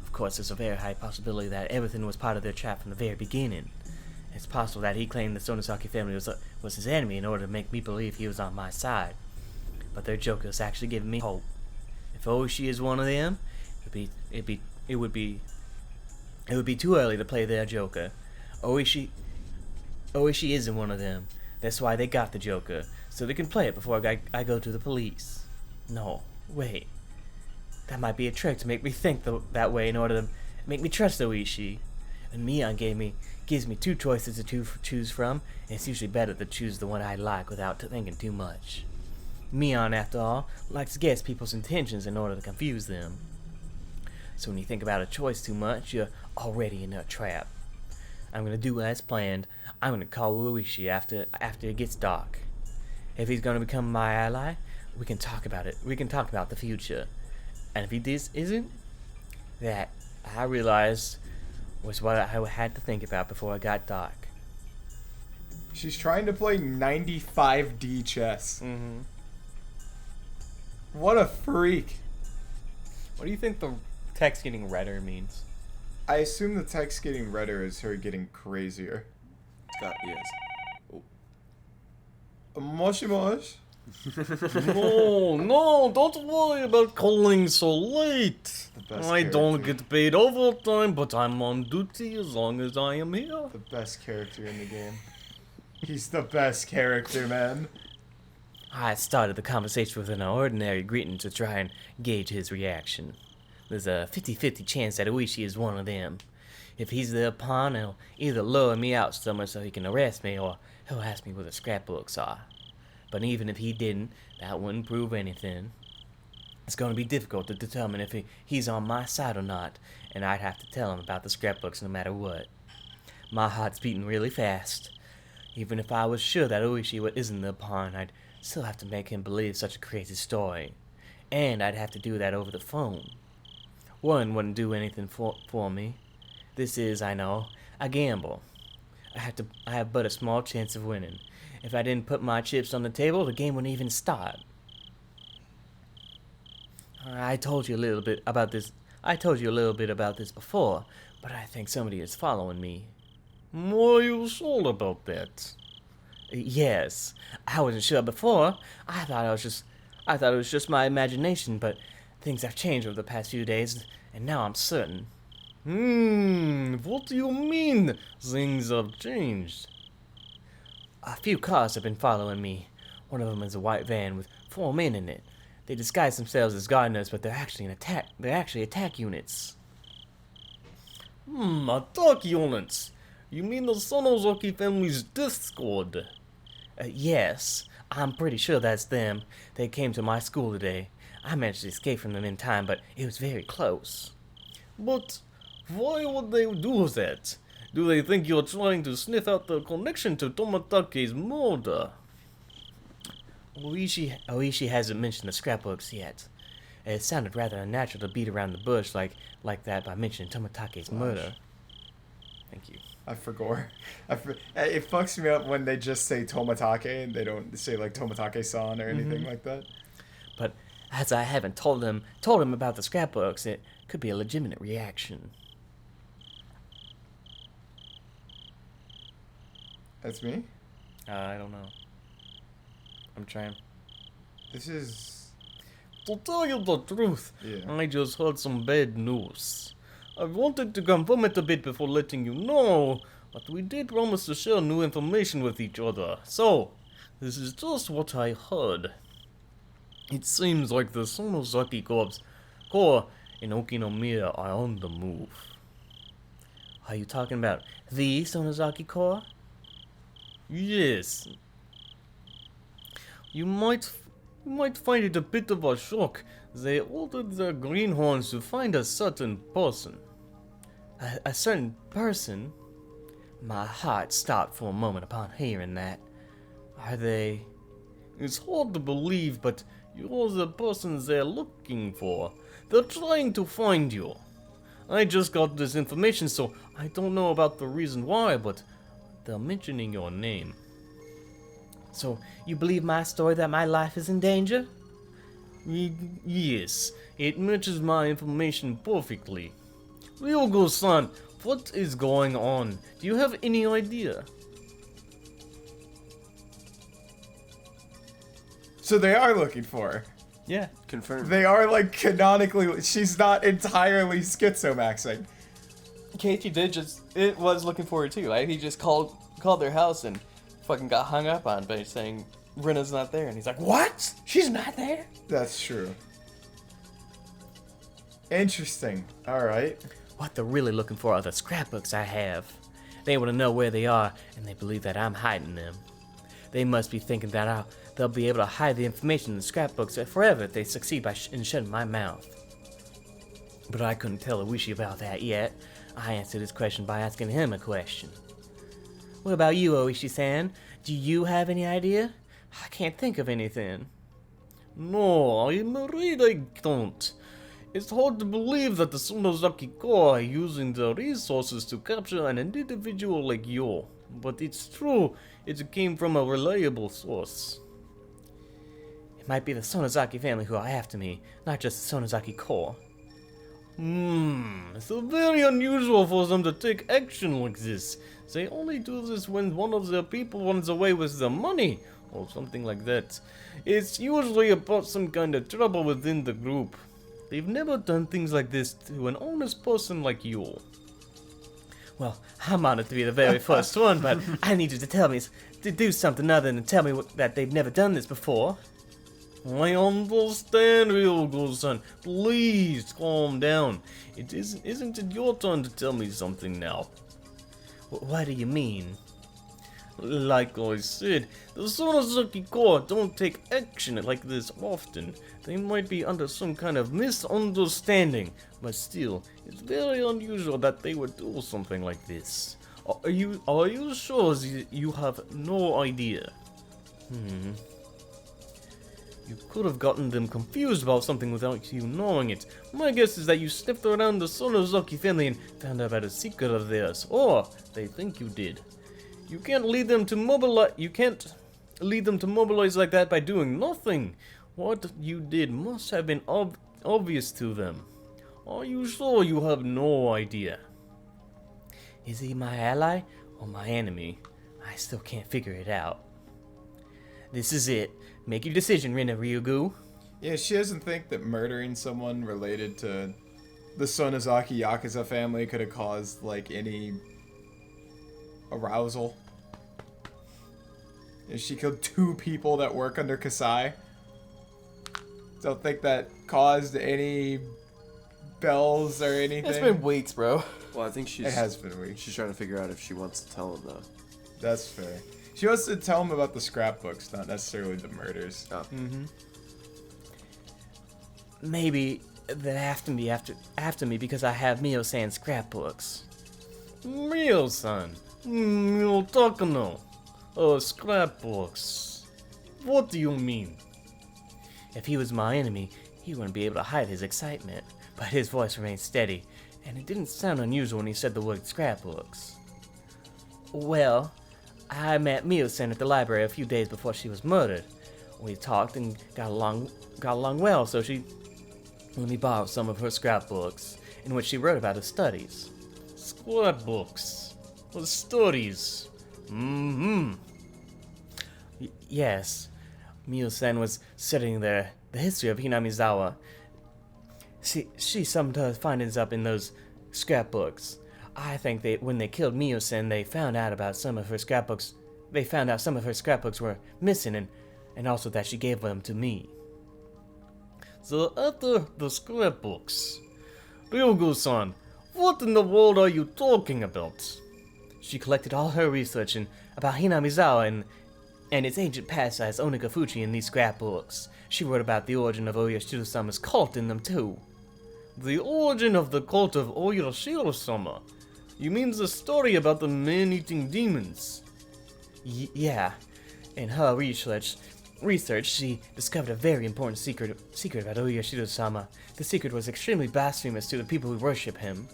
Of course, there's a very high possibility that everything was part of their trap from the very beginning. It's possible that he claimed the Sonozaki family was his enemy in order to make me believe he was on my side. But their Joker's actually giving me hope. If Oishi is one of them, it would be too early to play their Joker. Oishi isn't one of them. That's why they got the Joker, so they can play it before I go to the police. No, wait. That might be a trick to make me think that way in order to make me trust Oishi. And Mion gives me two choices to choose from, and it's usually better to choose the one I like without thinking too much. Mion, after all, likes to guess people's intentions in order to confuse them. So when you think about a choice too much, you're already in a trap. I'm gonna do as planned. I'm gonna call Oishi after it gets dark. If he's gonna become my ally, we can talk about it. We can talk about the future. And if he isn't, that I realized was what I had to think about before it got dark. She's trying to play 95D chess. Mm-hmm. What a freak. What do you think the text getting redder means? I assume the text getting redder is her getting crazier. Yes. Moshi mosh? No, don't worry about calling so late. I don't get paid overtime, but I'm on duty as long as I am here. The best character in the game. He's the best character, man. I started the conversation with an ordinary greeting to try and gauge his reaction. There's a 50-50 chance that Oishi is one of them. If he's the pawn, he'll either lure me out somewhere so he can arrest me, or he'll ask me where the scrapbooks are. But even if he didn't, that wouldn't prove anything. It's going to be difficult to determine if he's on my side or not, and I'd have to tell him about the scrapbooks no matter what. My heart's beating really fast. Even if I was sure that Oishi isn't the pawn, I'd still have to make him believe such a crazy story. And I'd have to do that over the phone. One wouldn't do anything for me. This is, I know, a gamble. I have but a small chance of winning. If I didn't put my chips on the table, the game wouldn't even start. I told you a little bit about this before, but I think somebody is following me. Are you sure about that? Yes. I wasn't sure before. I thought it was just my imagination, but things have changed over the past few days, and now I'm certain. What do you mean things have changed? A few cars have been following me. One of them is a white van with 4 men in it. They disguise themselves as gardeners, but they're actually attack units. Attack units? You mean the Sonozaki family's death squad? Yes, I'm pretty sure that's them. They came to my school today. I managed to escape from them in time, but it was very close. But why would they do that? Do they think you're trying to sniff out the connection to Tomatake's murder? Oishi hasn't mentioned the scrapbooks yet. It sounded rather unnatural to beat around the bush like that by mentioning Tomatake's murder. Thank you. I forgot. It fucks me up when they just say Tomatake and they don't say like Tomatake-san or anything like that. But as I haven't told him about the scrapbooks, it could be a legitimate reaction. That's me? I don't know. I'm trying. This is... To tell you the truth, Yeah. I just heard some bad news. I wanted to confirm it a bit before letting you know, but we did promise to share new information with each other. So, this is just what I heard. It seems like the Sonosaki Corps in Okinomiya are on the move. Are you talking about the Sonozaki Corps? Yes. You might find it a bit of a shock. They ordered their greenhorns to find a certain person. A certain person? My heart stopped for a moment upon hearing that. Are they... It's hard to believe, but you're the person they're looking for. They're trying to find you. I just got this information, so I don't know about the reason why, but they're mentioning your name. So, you believe my story that my life is in danger? Yes, it matches my information perfectly. Ryogo-san, what is going on? Do you have any idea? So they are looking for her. Yeah. Confirmed. They are, like, canonically... She's not entirely schizomaxing. Keiichi was looking for her too. He just called their house and fucking got hung up on by saying Rena's not there, and he's like, "What? She's not there?" That's true. Interesting. Alright. What they're really looking for are the scrapbooks I have. They want to know where they are, and they believe that I'm hiding them. They must be thinking that they'll be able to hide the information in the scrapbooks forever if they succeed in shutting my mouth. But I couldn't tell Iwishi about that yet. I answered his question by asking him a question. What about you, Oishi-san? Do you have any idea? I can't think of anything. No, I'm afraid I don't. It's hard to believe that the Sonozaki Corps are using their resources to capture an individual like you. But it's true, it came from a reliable source. It might be the Sonozaki family who are after me, not just the Sonozaki Corps. It's very unusual for them to take action like this. They only do this when one of their people runs away with the money, or something like that. It's usually about some kind of trouble within the group. They've never done things like this to an honest person like you. Well, I'm honored to be the very first one, but I need you to tell me, to do something other than tell me that they've never done this before. I understand, Ryogo-san. Please calm down. Isn't it your turn to tell me something now? What do you mean? Like I said, the Sonozaki Corps don't take action like this often. They might be under some kind of misunderstanding, but still, it's very unusual that they would do something like this. Are you sure you have no idea? You could have gotten them confused about something without you knowing it. My guess is that you sniffed around the Sonozaki family and found out about a secret of theirs, or they think you did. You can't lead them to mobilize like that by doing nothing. What you did must have been obvious to them. Are you sure you have no idea? Is he my ally or my enemy? I still can't figure it out. This is it. Make your decision, Rina Ryugu. Yeah, she doesn't think that murdering someone related to the Sonozaki Yakuza family could have caused, like, any arousal. And she killed 2 people that work under Kasai. Don't think that caused any bells or anything. It's been weeks, bro. Well, I think It has been weeks. she's trying to figure out if she wants to tell him though. That's fair. She wants to tell him about the scrapbooks, not necessarily the murders. Oh. Maybe they have to be after me because I have Mio-san's scrapbooks. Mio-san, Mio-Takano, scrapbooks. What do you mean? If he was my enemy, he wouldn't be able to hide his excitement, but his voice remained steady, and it didn't sound unusual when he said the word scrapbooks. Well, I met Mio-san at the library a few days before she was murdered. We talked and got along well, so she let me borrow some of her scrapbooks, in which she wrote about her studies. Scrapbooks. Stories. Yes, Mio-san was studying the history of Hinamizawa. She sometimes finds up in those scrapbooks. I think when they killed Mio-sen, they found out about some of her scrapbooks. They found out some of her scrapbooks were missing, and also that she gave them to me. So after the scrapbooks, Ryogo-san, what in the world are you talking about? She collected all her research about Hinamizawa and its ancient past as Onagafuchi in these scrapbooks. She wrote about the origin of Oyashiro-sama's cult in them too. The origin of the cult of Oyashiro-sama? You mean the story about the man-eating demons? Yeah. In her research, she discovered a very important secret about Oyashiro-sama. The secret was extremely blasphemous to the people who worship him.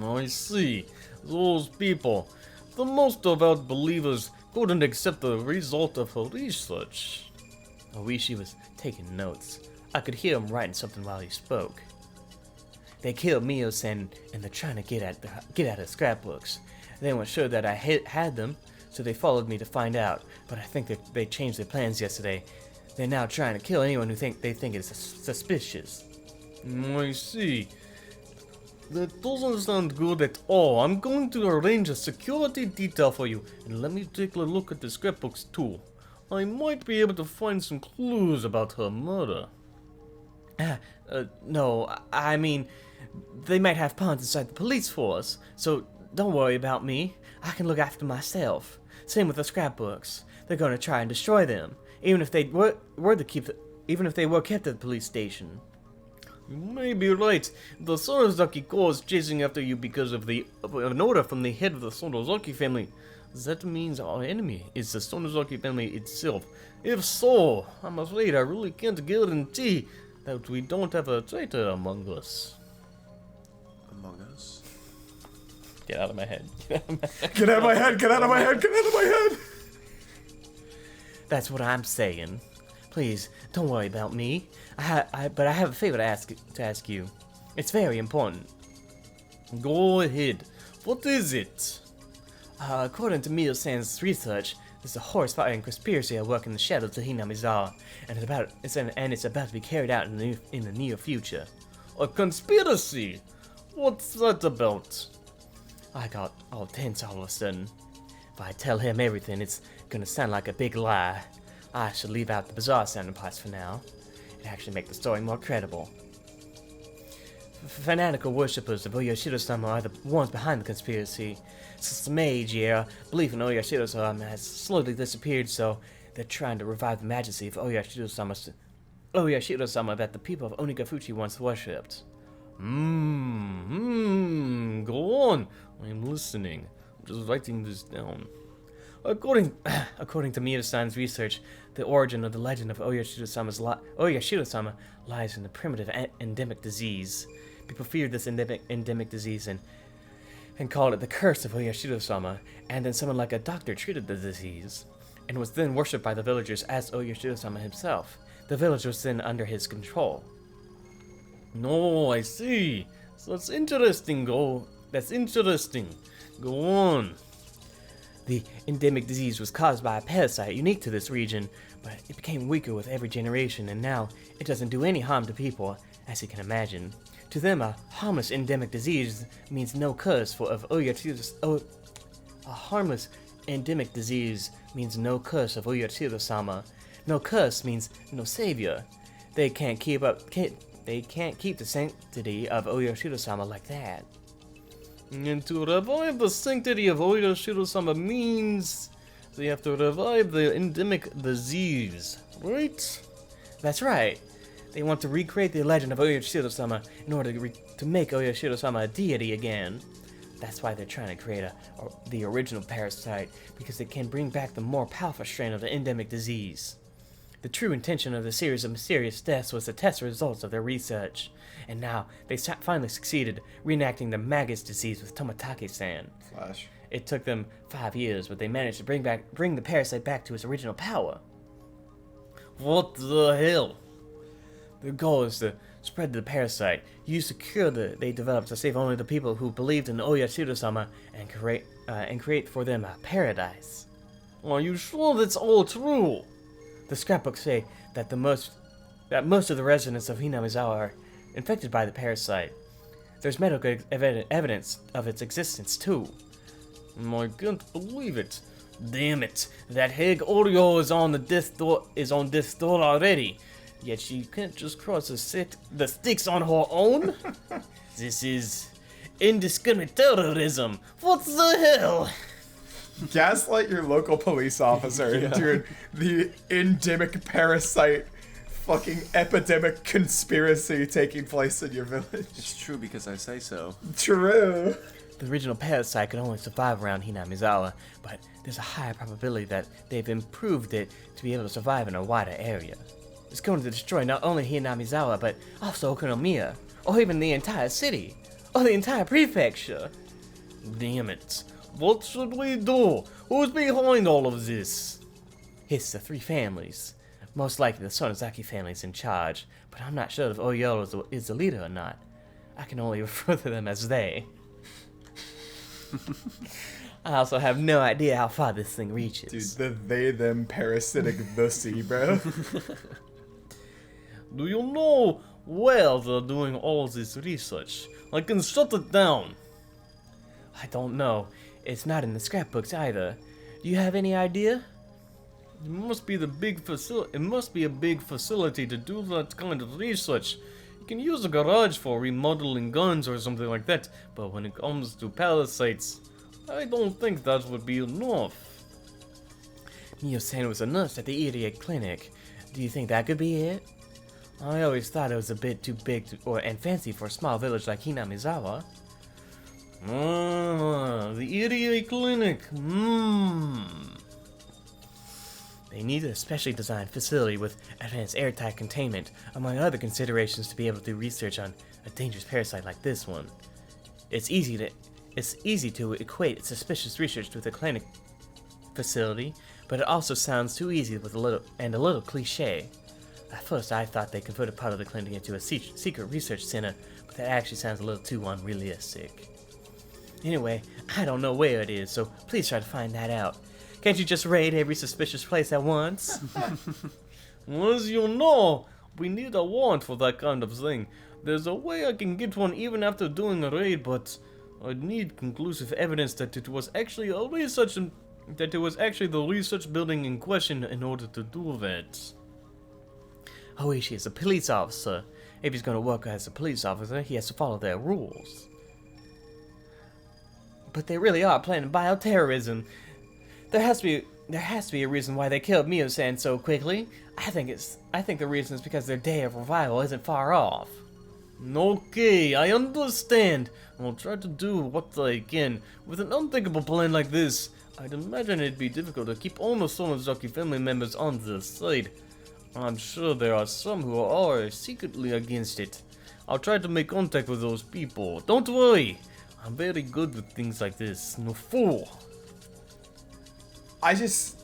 I see. Those people, the most devout believers, couldn't accept the result of her research. Oishi was taking notes. I could hear him writing something while he spoke. They killed Mio-sen, and they're trying to get at her scrapbooks. They weren't sure that I had them, so they followed me to find out. But I think they changed their plans yesterday. They're now trying to kill anyone who they think is suspicious. I see. That doesn't sound good at all. I'm going to arrange a security detail for you, and let me take a look at the scrapbooks too. I might be able to find some clues about her murder. No, I mean, they might have pawns inside the police force, so don't worry about me. I can look after myself. Same with the scrapbooks. They're going to try and destroy them, even if they were kept at the police station. You may be right. The Sonozaki Corps is chasing after you because of an order from the head of the Sonozaki family. That means our enemy is the Sonozaki family itself. If so, I'm afraid I really can't guarantee that we don't have a traitor among us. Among us? Get out of my head. Get out of my head! Get out of my head! Get out of my head! That's what I'm saying. Please, don't worry about me. But I have a favor to ask you. It's very important. Go ahead. What is it? According to Mio-san's research, there's a horrifying conspiracy at work in the shadows of Hinamizawa, and it's about to be carried out in the near future. A conspiracy? What's that about? I got all tense all of a sudden. If I tell him everything, it's gonna sound like a big lie. I should leave out the bizarre sounding parts for now. It'd actually make the story more credible. Fanatical worshippers of Oyashiro-sama are the ones behind the conspiracy. Since the Meiji era, belief in Oyashiro-sama has slowly disappeared, so they're trying to revive the majesty of Oyashiro-sama that the people of Onagafuchi once worshipped. Go on. I'm listening. I'm just writing this down. According to Mio-san's research, the origin of the legend of Oyashiro-sama lies in the primitive endemic disease. People feared this endemic disease and called it the curse of Oyashiro-sama, and then someone like a doctor treated the disease, and was then worshipped by the villagers as Oyashiro-sama himself. The village was then under his control. No, I see. So that's interesting. That's interesting. Go on. The endemic disease was caused by a parasite unique to this region, but it became weaker with every generation, and now it doesn't do any harm to people, as you can imagine. To them, a harmless endemic disease means no curse of Oyashiro-sama. A harmless endemic disease means no curse of Oyashiro-sama. No curse means no savior. They can't keep the sanctity of Oyashiro-sama like that. And to revive the sanctity of Oyashiro-sama means they have to revive the endemic disease, right? That's right. They want to recreate the legend of Oyashiro-sama in order to make Oyashiro-sama a deity again. That's why they're trying to create the original parasite, because they can bring back the more powerful strain of the endemic disease. The true intention of the series of mysterious deaths was to test the results of their research, and now they finally succeeded reenacting the Magus disease with Tomatake-san. Flash. It took them 5 years, but they managed to bring the parasite back to its original power. What the hell? Their goal is to spread the parasite, use the cure that they developed to save only the people who believed in Oyashiro-sama, and create for them a paradise. Are you sure that's all true? The scrapbooks say that most of the residents of Hinamizawa are infected by the parasite. There's medical evidence of its existence, too. I can't believe it. Damn it. That hag Oreo is on death door already. Yet she can't just cross the sticks on her own? This is indiscriminate terrorism. What the hell? Gaslight your local police officer into the endemic parasite fucking epidemic conspiracy taking place in your village. It's true because I say so. True. The original parasite could only survive around Hinamizawa, but there's a high probability that they've improved it to be able to survive in a wider area. It's going to destroy not only Hinamizawa, but also Okonomiya, or even the entire city, or the entire prefecture. Damn it. What should we do? Who's behind all of this? It's the three families. Most likely the Sonozaki family's in charge, but I'm not sure if Oyoro is the leader or not. I can only refer to them as they. I also have no idea how far this thing reaches. Dude, the they-them parasitic the bro. Do you know where they're doing all this research? I can shut it down. I don't know. It's not in the scrapbooks either. Do you have any idea? It must be a big facility to do that kind of research. You can use a garage for remodeling guns or something like that, but when it comes to parasites, I don't think that would be enough. Mio-san was a nurse at the idiot clinic. Do you think that could be it? I always thought it was a bit too big and fancy for a small village like Hinamizawa. The EDA clinic. They need a specially designed facility with advanced airtight containment, among other considerations, to be able to do research on a dangerous parasite like this one. It's easy to equate suspicious research with a clinic facility, but it also sounds too easy with a little cliche. At first, I thought they converted part of the clinic into a secret research center, but that actually sounds a little too unrealistic. Anyway, I don't know where it is, so please try to find that out. Can't you just raid every suspicious place at once? Well, as you know, we need a warrant for that kind of thing. There's a way I can get one even after doing a raid, but I'd need conclusive evidence that it was actually the research building in question in order to do that. Oishi is a police officer. If he's going to work as a police officer, he has to follow their rules. But they really are planning bioterrorism. There has to be a reason why they killed Mio-san so quickly. I think the reason is because their day of revival isn't far off. Okay, I understand. I'll try to do what I can. With an unthinkable plan like this, I'd imagine it'd be difficult to keep all the Sonozaki family members on the side. I'm sure there are some who are secretly against it. I'll try to make contact with those people. Don't worry. I'm very good with things like this. No fool. I just...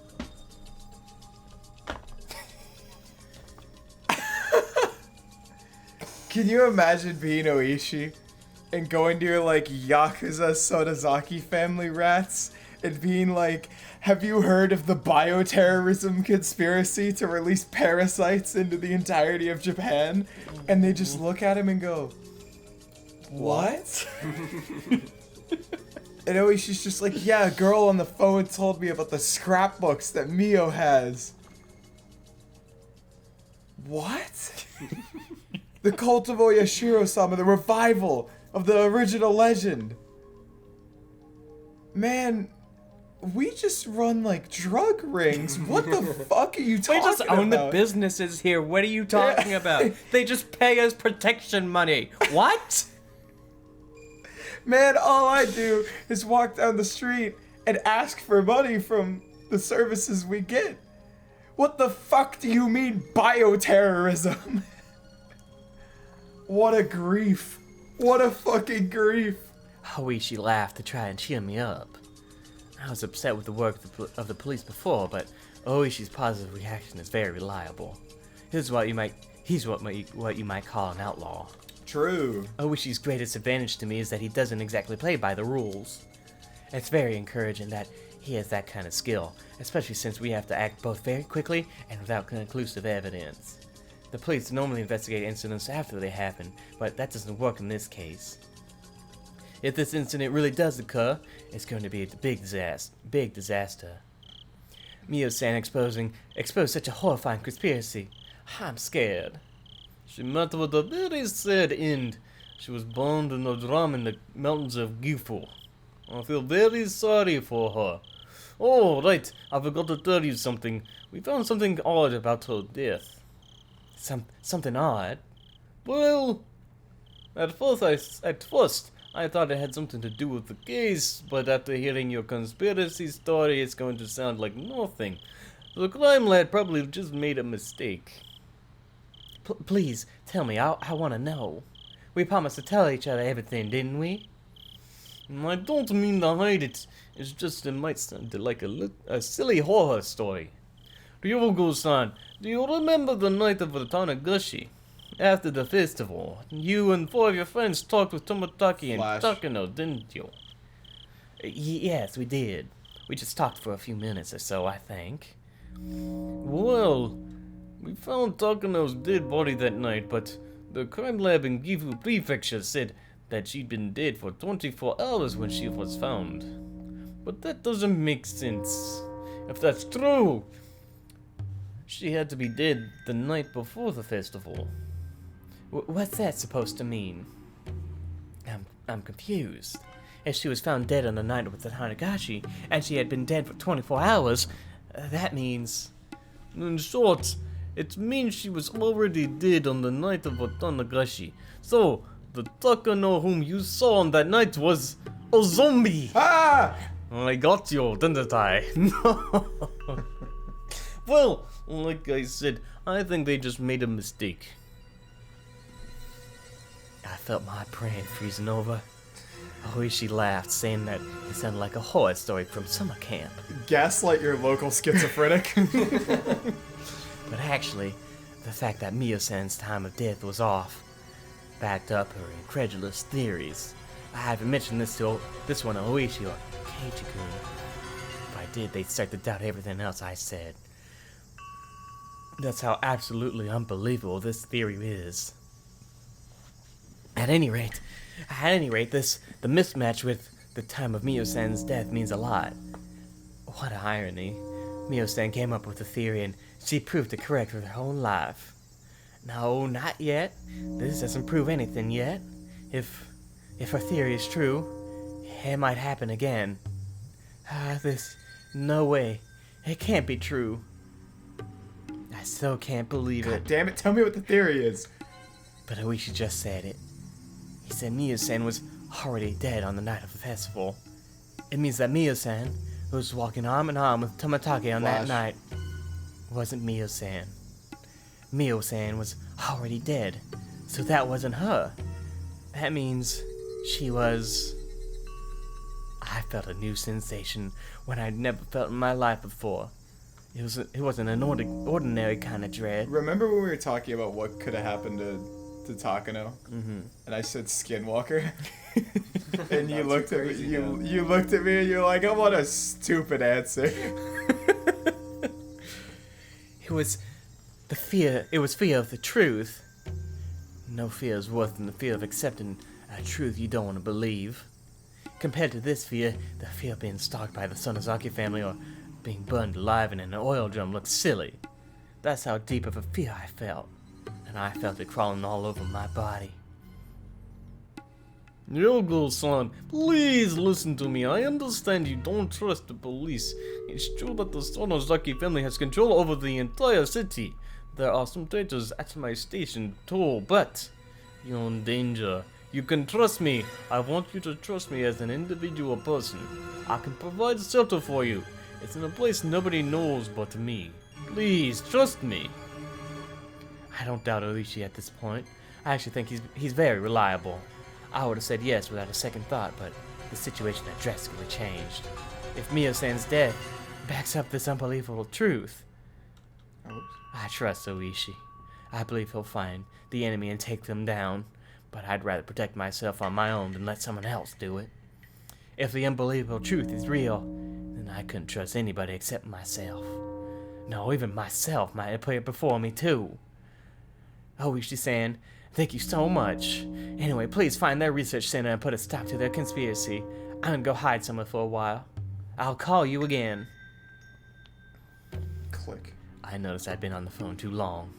Can you imagine being Oishi and going to your, like, Yakuza Sonozaki family rats and being like, have you heard of the bioterrorism conspiracy to release parasites into the entirety of Japan? And they just look at him and go, what? And Oishi's just like, yeah, a girl on the phone told me about the scrapbooks that Mio has. What? The cult of Oyashiro-sama, the revival of the original legend. Man, we just run like drug rings. What the fuck are you talking about? We just own the businesses here. What are you talking about? They just pay us protection money. What? Man, all I do is walk down the street and ask for money from the services we get. What the fuck do you mean bioterrorism? What a grief. What a fucking grief. Oishi laughed to try and cheer me up. I was upset with the work of the police before, but Oishi's positive reaction is very reliable. He's what you might call an outlaw. True. Oishi's greatest advantage to me is that he doesn't exactly play by the rules. It's very encouraging that he has that kind of skill, especially since we have to act both very quickly and without conclusive evidence. The police normally investigate incidents after they happen, but that doesn't work in this case. If this incident really does occur, it's going to be a big disaster. Mio-san exposed such a horrifying conspiracy. I'm scared. She met with a very sad end. She was bound in a drum in the mountains of Gifu. I feel very sorry for her. Oh, right, I forgot to tell you something. We found something odd about her death. Something odd? Well, at first I thought it had something to do with the case, but after hearing your conspiracy story, it's going to sound like nothing. The crime lad probably just made a mistake. Please, tell me, I want to know. We promised to tell each other everything, didn't we? I don't mean to hide it. It's just it might sound like a silly horror story. Ryogo-san, do you remember the night of the Higurashi? After the festival, you and 4 of your friends talked with Tomotaki and Flash. Takano, didn't you? Yes, we did. We just talked for a few minutes or so, I think. Well, we found Takano's dead body that night, but the crime lab in Gifu Prefecture said that she'd been dead for 24 hours when she was found. But that doesn't make sense. If that's true, she had to be dead the night before the festival. What's that supposed to mean? I'm confused. If she was found dead on the night with the Higurashi, and she had been dead for 24 hours, that means... In short, it means she was already dead on the night of the Higurashi. So, the Takano whom you saw on that night was a zombie! Ah! I got you, didn't I? No. Well, like I said, I think they just made a mistake. I felt my brain freezing over. She laughed, saying that it sounded like a horror story from summer camp. Gaslight your local schizophrenic. But actually, the fact that Mio-san's time of death was off backed up her incredulous theories. I haven't mentioned this one to Oishi or Keiichi-kun. If I did, they'd start to doubt everything else I said. That's how absolutely unbelievable this theory is. At any rate, the mismatch with the time of Mio-san's death means a lot. What an irony. Mio-san came up with the theory and she proved it correct with her own life. No, not yet. This doesn't prove anything yet. If her theory is true, it might happen again. No way. It can't be true. I still can't believe God it. damn it, tell me what the theory is. But Oishi just said it. He said Mio-san was already dead on the night of the festival. It means that Mio-san, who was walking arm in arm with Tomotaki on that Flash. night, wasn't Mio-san. Mio-san was already dead, so that wasn't her. That means she was... I felt a new sensation when I'd never felt in my life before. It wasn't an ordinary kind of dread. Remember when we were talking about what could have happened to Takano? Mm-hmm. And I said Skinwalker? And you looked at me, you looked at me and you're like, oh, what a stupid answer. It was fear of the truth. No fear is worse than the fear of accepting a truth you don't want to believe. Compared to this fear, the fear of being stalked by the Sonozaki family or being burned alive in an oil drum looks silly. That's how deep of a fear I felt. And I felt it crawling all over my body. Ryogo-san, please listen to me. I understand you don't trust the police. It's true that the Sonozaki family has control over the entire city. There are some traitors at my station too, but you're in danger. You can trust me. I want you to trust me as an individual person. I can provide shelter for you. It's in a place nobody knows but me. Please, trust me. I don't doubt Oishi at this point. I actually think he's very reliable. I would have said yes without a second thought, but the situation had drastically changed. If Mio-san's death backs up this unbelievable truth, I trust Oishi. I believe he'll find the enemy and take them down, but I'd rather protect myself on my own than let someone else do it. If the unbelievable truth is real, then I couldn't trust anybody except myself. No, even myself might have put it before me too. Oishi-san, Thank you so much. Anyway, please find their research center and put a stop to their conspiracy. I'm gonna go hide somewhere for a while. I'll call you again. Click. I noticed I'd been on the phone too long.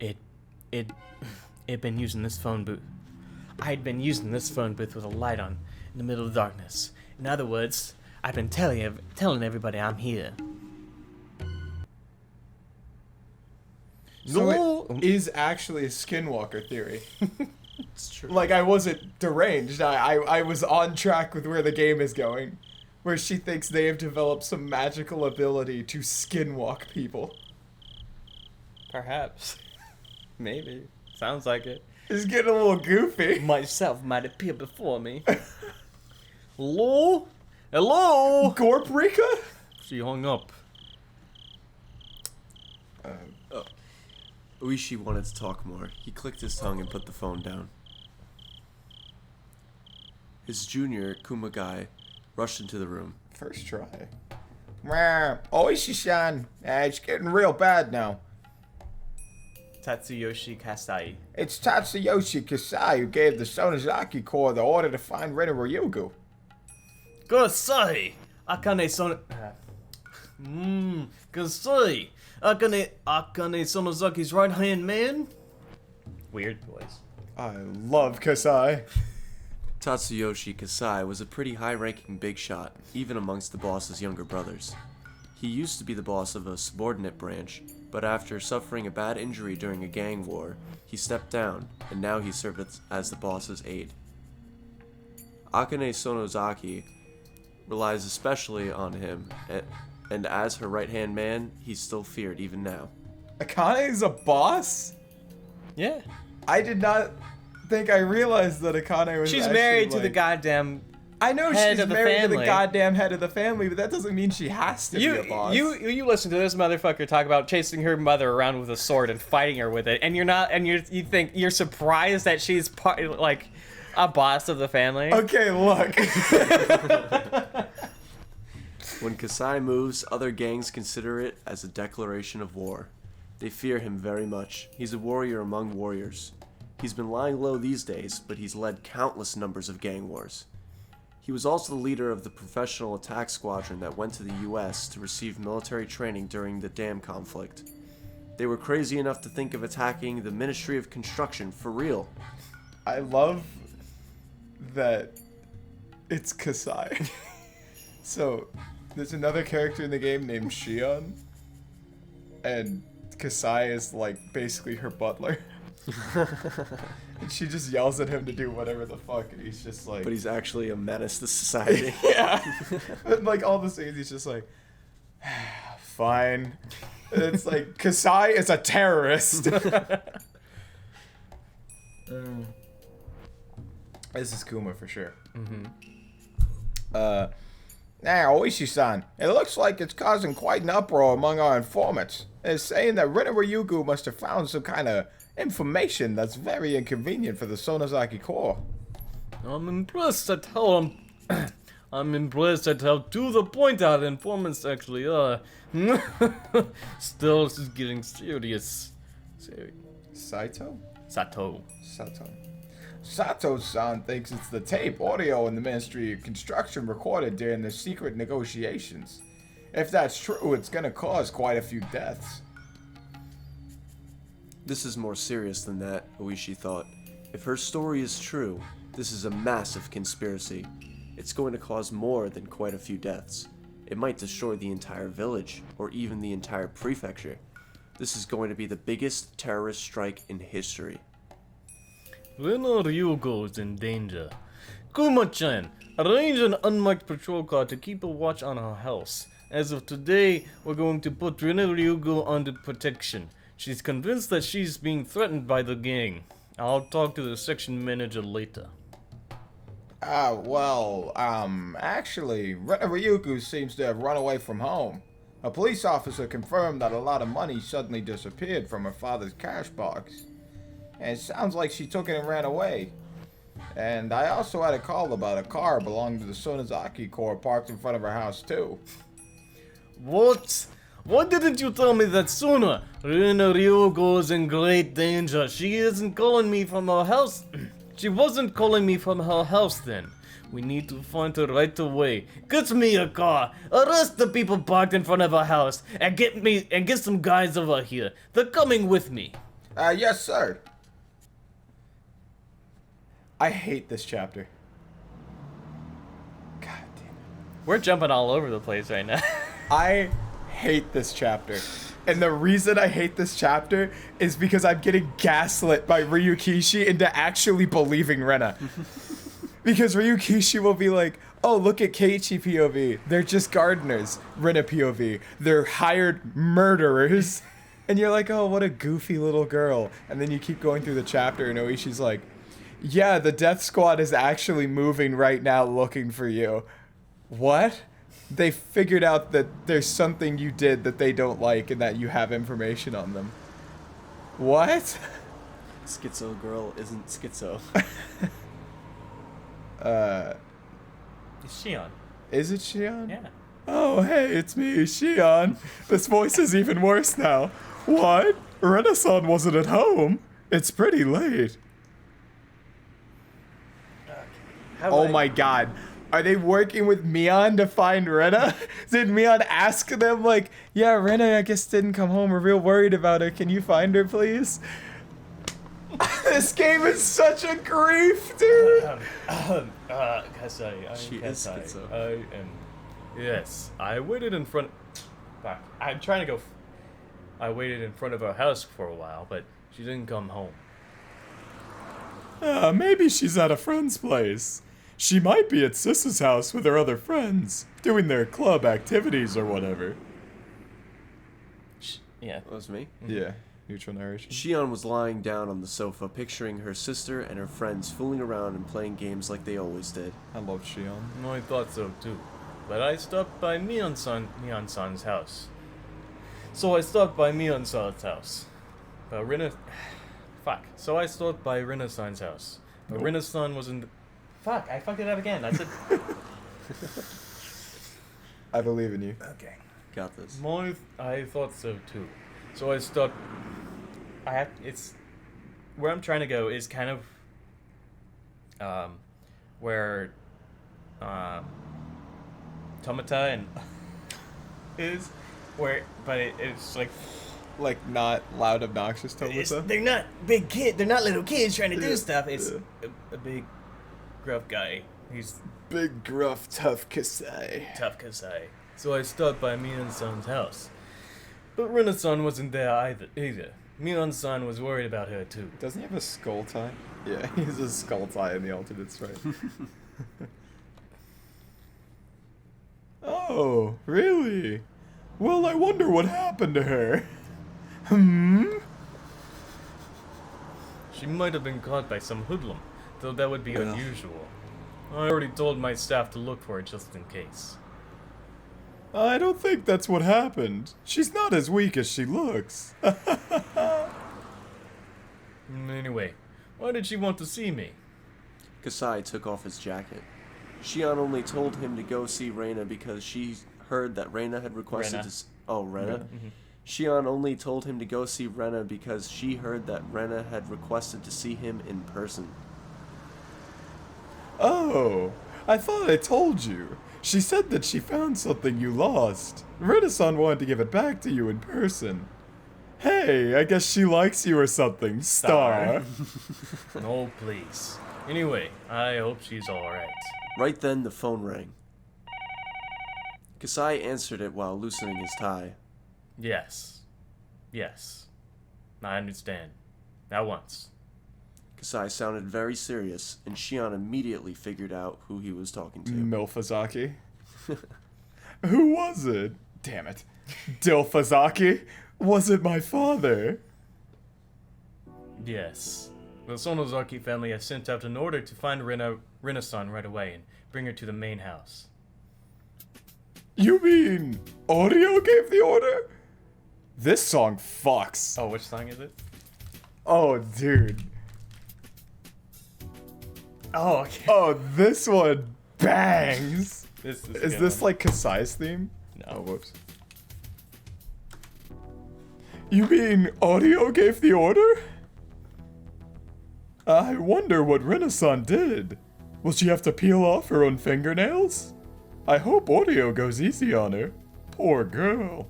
I'd been using this phone booth with a light on in the middle of the darkness. In other words, I've been telling everybody I'm here. So it is actually a skinwalker theory. It's true. Like, I wasn't deranged. I was on track with where the game is going. Where she thinks they have developed some magical ability to skinwalk people. Perhaps. Maybe. Sounds like it. It's getting a little goofy. Myself might appear before me. Hello? Hello? Gorprika? She hung up. Uishi wanted to talk more. He clicked his tongue and put the phone down. His junior, Kumagai, rushed into the room. First try. Oishi-san. It's getting real bad now. Tatsuyoshi Kasai. It's Tatsuyoshi Kasai who gave the Sonozaki Corps the order to find Rin Ryugu. Kasai! Akane Son... Kasai! Akane Sonozaki's right-hand man? Weird voice. I love Kasai. Tatsuyoshi Kasai was a pretty high-ranking big shot, even amongst the boss's younger brothers. He used to be the boss of a subordinate branch, but after suffering a bad injury during a gang war, he stepped down, and now he served as the boss's aide. Akane Sonozaki relies especially on him, and as her right-hand man, he's still feared even now. Akane is a boss? Yeah. I did not think I realized that Akane was She's actually, married to the like- goddamn... I know head she's of the married to the family. goddamn head of the family, but that doesn't mean she has to be a boss. You listen to this motherfucker talk about chasing her mother around with a sword and fighting her with it, and you think you're surprised that she's part, like a boss of the family. Okay, look. When Kasai moves, other gangs consider it as a declaration of war. They fear him very much. He's a warrior among warriors. He's been lying low these days, but he's led countless numbers of gang wars. He was also the leader of the professional attack squadron that went to the US to receive military training during the dam conflict. They were crazy enough to think of attacking the Ministry of Construction for real. I love that it's Kasai. So, there's another character in the game named Shion, and Kasai is like basically her butler. And she just yells at him to do whatever the fuck, and he's just like... But he's actually a menace to society. Yeah. And like all the scenes, he's just like, fine. And it's like, Kasai is a terrorist. This is Kuma for sure. Now, Oishi-san, it looks like it's causing quite an uproar among our informants. It's saying that Rin Ryugu must have found some kind of information that's very inconvenient for the Sonozaki Corps. I'm impressed at how to the point our informants actually are. Still, this is getting serious. Saito? Sato. Sato-san thinks it's the tape audio in the Ministry of Construction recorded during the secret negotiations. If that's true, it's gonna cause quite a few deaths. This is more serious than that, Oishi thought. If her story is true, this is a massive conspiracy. It's going to cause more than quite a few deaths. It might destroy the entire village, or even the entire prefecture. This is going to be the biggest terrorist strike in history. Rin Ryugu is in danger. Kuma-chan, arrange an unmarked patrol car to keep a watch on her house. As of today, we're going to put Rin Ryugu under protection. She's convinced that she's being threatened by the gang. I'll talk to the section manager later. Actually, Rin Ryugu seems to have run away from home. A police officer confirmed that a lot of money suddenly disappeared from her father's cash box. And it sounds like she took it and ran away. And I also had a call about a car belonging to the Sonozaki Corps parked in front of her house, too. What? Why didn't you tell me that sooner? Rina Ryugo is in great danger. She isn't calling me from her house. She wasn't calling me from her house then. We need to find her right away. Get me a car. Arrest the people parked in front of her house. And get some guys over here. They're coming with me. Yes, sir. I hate this chapter. God damn it. We're jumping all over the place right now. I hate this chapter. And the reason I hate this chapter is because I'm getting gaslit by Ryukishi into actually believing Rena. Because Ryukishi will be like, oh, look at Keiichi POV. They're just gardeners. Rena POV. They're hired murderers. And you're like, oh, what a goofy little girl. And then you keep going through the chapter and Oishi's like, yeah, the death squad is actually moving right now looking for you. What? They figured out that there's something you did that they don't like and that you have information on them. What? Schizo girl isn't schizo. It's Shion. Is it Shion? Yeah. Oh, hey, it's me, Shion. This voice is even worse now. What? Rena-san wasn't at home. It's pretty late. Oh my god. Are they working with Mion to find Rena? Did Mion ask them, like, yeah, Rena, I guess, didn't come home. We're real worried about her. Can you find her, please? This game is such a grief, dude. Kasai, She I'm is Kasai. schizo. I am. Yes, I waited in front. Fuck. I'm trying to go. I waited in front of her house for a while, but she didn't come home. Maybe she's at a friend's place. She might be at Sis's house with her other friends, doing their club activities or whatever. Yeah. That was me. Yeah, neutral narration. Shion was lying down on the sofa, picturing her sister and her friends fooling around and playing games like they always did. I love Shion. I thought so too, but I stopped by Mion-san's house. So I stopped by Mion-san's house. But Fuck. So I stopped by Rena-san's house. But Nope. Rena-san wasn't. Fuck. I fucked it up again. I said. I believe in you. Okay. Got this. I thought so too. So I stopped. It's where I'm trying to go is kind of where Tomata and is but it's like Like, not loud, obnoxious they're not big kid, they're not little kids trying to do stuff. It's Yeah. a big gruff guy. He's Big, gruff, tough Kasai. tough Kasai. So I stopped by Mion-san's house. But Rena-san wasn't there either. Mion-san was worried about her too. Doesn't he have a skull tie? Yeah, he has a skull tie in the alternates, right? Oh, really? Well, I wonder what happened to her. She might have been caught by some hoodlum, though that would be unusual. I already told my staff to look for it just in case. I don't think that's what happened. She's not as weak as she looks. Anyway, why did she want to see me? Kasai took off his jacket. Shion only told him to go see Reina because she heard that Reina had requested Rena. to... Oh, Reina? Shion only told him to go see Rena because she heard that Rena had requested to see him in person. Oh, I thought I told you. She said that she found something you lost. Rena-san wanted to give it back to you in person. Hey, I guess she likes you or something, Star. No, please. Anyway, I hope she's alright. Right then, the phone rang. Kasai answered it while loosening his tie. Yes. Yes. I understand. At once. Kasai sounded very serious, and Shion immediately figured out who he was talking to. Milfazaki? Who was it? Damn it. Dilfazaki? Was it my father? Yes. The Sonozaki family has sent out an order to find Rena-san right away and bring her to the main house. You mean Oreo gave the order? This song fucks. Oh, which song is it? Oh, dude. Oh, okay. Oh, this one bangs. This Is this like Kasai's theme? No. Oh, whoops. You mean Audio gave the order? I wonder what Rena-san did. Will she have to peel off her own fingernails? I hope Audio goes easy on her. Poor girl.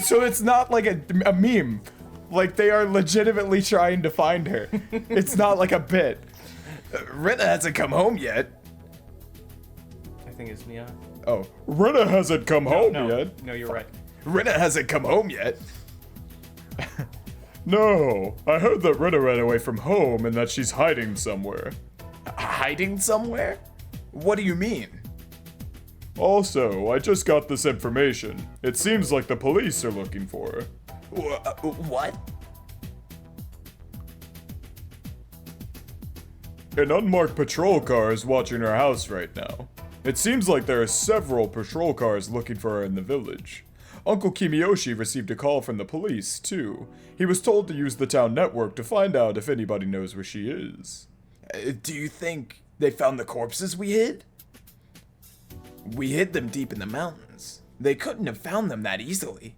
So it's not like a meme. Like, they are legitimately trying to find her. It's not like a bit. Rena hasn't come home yet. I think it's Mia. Oh, Rena hasn't come home yet. No, you're right. Rena hasn't come home yet. No, I heard that Rena ran away from home and that she's hiding somewhere. Hiding somewhere? What do you mean? Also, I just got this information. It seems like the police are looking for her. What? An unmarked patrol car is watching her house right now. It seems like there are several patrol cars looking for her in the village. Uncle Kimiyoshi received a call from the police, too. He was told to use the town network to find out if anybody knows where she is. Do you think they found the corpses we hid? We hid them deep in the mountains. They couldn't have found them that easily.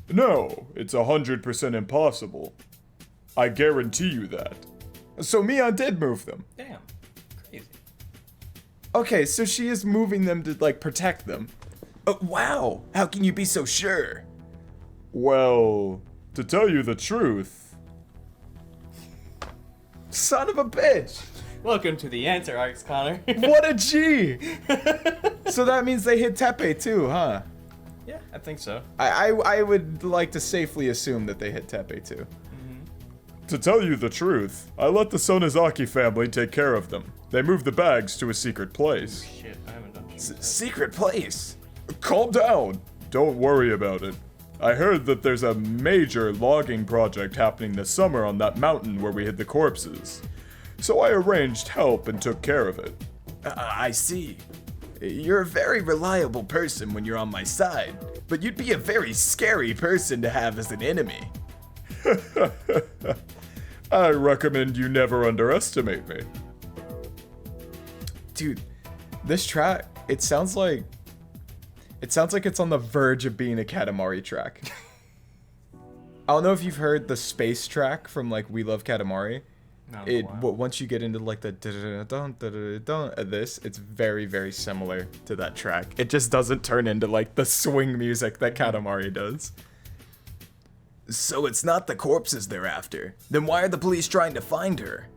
No, it's 100% impossible. I guarantee you that. So Mion did move them. Damn. Crazy. Okay, so she is moving them to, like, protect them. Wow, how can you be so sure? Well, to tell you the truth... Son of a bitch! Welcome to the answer, Arcs Connor. What a G! So that means they hit Tepe too, huh? Yeah, I think so. I would like to safely assume that they hit Tepe too. To tell you the truth, I let the Sonozaki family take care of them. They moved the bags to a secret place. Shit, I haven't done shit. Secret place? Calm down. Don't worry about it. I heard that there's a major logging project happening this summer on that mountain where we hid the corpses. So I arranged help and took care of it. I see. You're a very reliable person when you're on my side, but you'd be a very scary person to have as an enemy. I recommend you never underestimate me. Dude, this track, it sounds like it's on the verge of being a Katamari track. I don't know if you've heard the space track from like We Love Katamari. No, Once you get into like the this, it's very, very similar to that track. It just doesn't turn into like the swing music that Katamari does. So it's not the corpses they're after. Then why are the police trying to find her?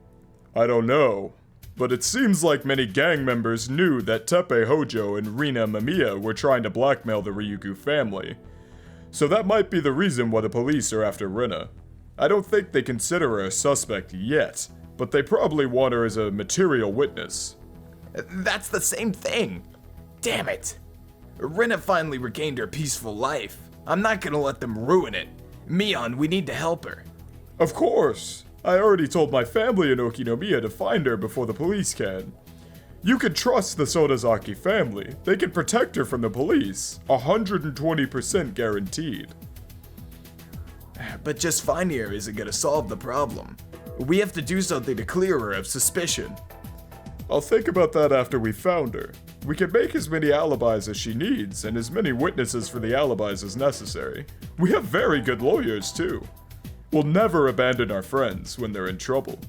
I don't know. But it seems like many gang members knew that Tepe Hojo and Rina Mamiya were trying to blackmail the Ryugu family. So that might be the reason why the police are after Rina. I don't think they consider her a suspect yet, but they probably want her as a material witness. That's the same thing. Damn it. Rina finally regained her peaceful life. I'm not gonna let them ruin it. Mion, we need to help her. Of course. I already told my family in Okinomiya to find her before the police can. You can trust the Sonozaki family. They can protect her from the police. 120% guaranteed. But just finding her isn't gonna solve the problem. We have to do something to clear her of suspicion. I'll think about that after we found her. We can make as many alibis as she needs, and as many witnesses for the alibis as necessary. We have very good lawyers, too. We'll never abandon our friends when they're in trouble.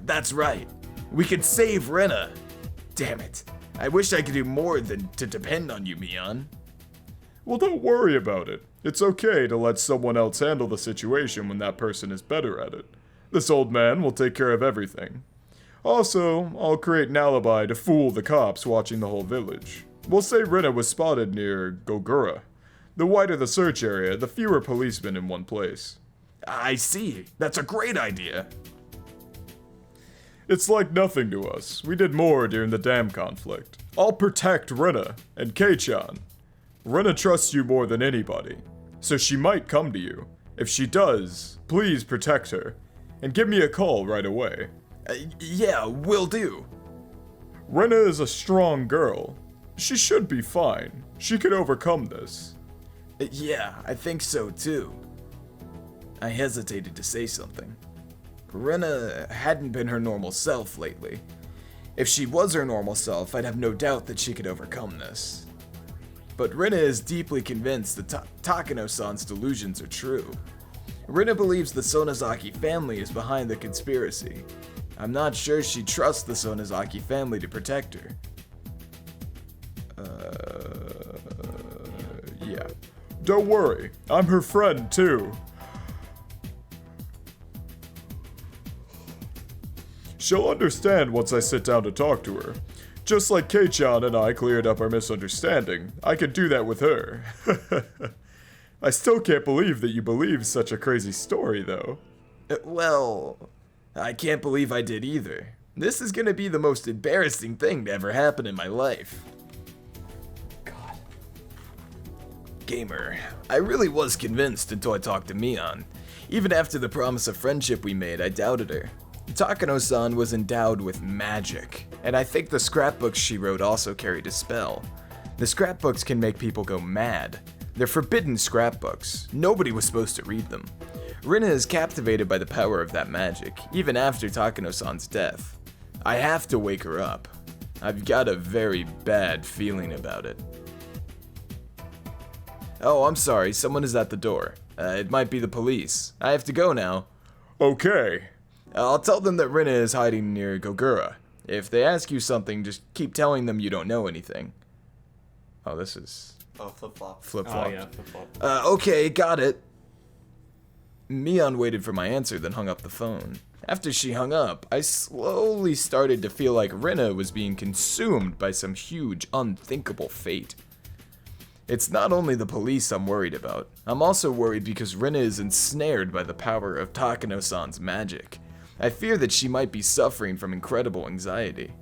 That's right. We can save Rena. Damn it. I wish I could do more than to depend on you, Mion. Well, don't worry about it. It's okay to let someone else handle the situation when that person is better at it. This old man will take care of everything. Also, I'll create an alibi to fool the cops watching the whole village. We'll say Rena was spotted near Gogura. The wider the search area, the fewer policemen in one place. I see. That's a great idea. It's like nothing to us. We did more during the dam conflict. I'll protect Rena and Kei-chan. Rena trusts you more than anybody, so she might come to you. If she does, please protect her, and give me a call right away. Yeah, will do. Rena is a strong girl. She should be fine. She could overcome this. Yeah, I think so too. I hesitated to say something. Rena hadn't been her normal self lately. If she was her normal self, I'd have no doubt that she could overcome this. but Rina is deeply convinced that Takano-san's delusions are true. Rina believes the Sonozaki family is behind the conspiracy. I'm not sure she trusts the Sonozaki family to protect her. Yeah. Don't worry, I'm her friend too. She'll understand once I sit down to talk to her. Just like Kei-chan and I cleared up our misunderstanding, I could do that with her. I still can't believe that you believe such a crazy story, though. Well, I can't believe I did either. This is gonna be the most embarrassing thing to ever happen in my life. God. Gamer, I really was convinced until I talked to Mion. Even after the promise of friendship we made, I doubted her. Takano-san was endowed with magic, and I think the scrapbooks she wrote also carried a spell. The scrapbooks can make people go mad. They're forbidden scrapbooks. Nobody was supposed to read them. Rina is captivated by the power of that magic, even after Takano-san's death. I have to wake her up. I've got a very bad feeling about it. Oh, I'm sorry, someone is at the door. It might be the police. I have to go now. Okay. I'll tell them that Rina is hiding near Gogura. If they ask you something, just keep telling them you don't know anything. Oh, this is... Oh, flip-flop. Flip-flop. Oh, yeah, flip-flop. Okay, got it. Mion waited for my answer, then hung up the phone. After she hung up, I slowly started to feel like Rina was being consumed by some huge, unthinkable fate. It's not only the police I'm worried about. I'm also worried because Rina is ensnared by the power of Takano-san's magic. I fear that she might be suffering from incredible anxiety.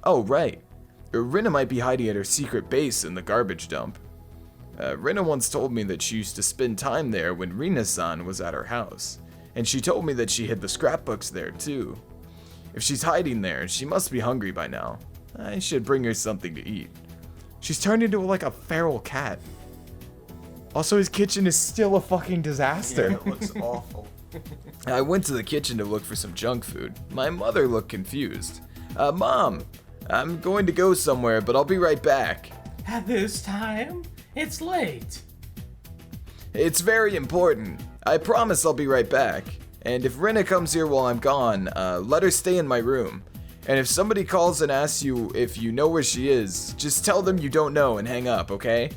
Oh, right. Rina might be hiding at her secret base in the garbage dump. Rina once told me that she used to spend time there when Rina-san was at her house, and she told me that she hid the scrapbooks there too. If she's hiding there, she must be hungry by now. I should bring her something to eat. She's turned into like a feral cat. Also, his kitchen is still a fucking disaster. Yeah, it looks awful. I went to the kitchen to look for some junk food. My mother looked confused. Mom, I'm going to go somewhere, but I'll be right back. At this time? It's late. It's very important. I promise I'll be right back. And if Rina comes here while I'm gone, let her stay in my room. And if somebody calls and asks you if you know where she is, just tell them you don't know and hang up, okay?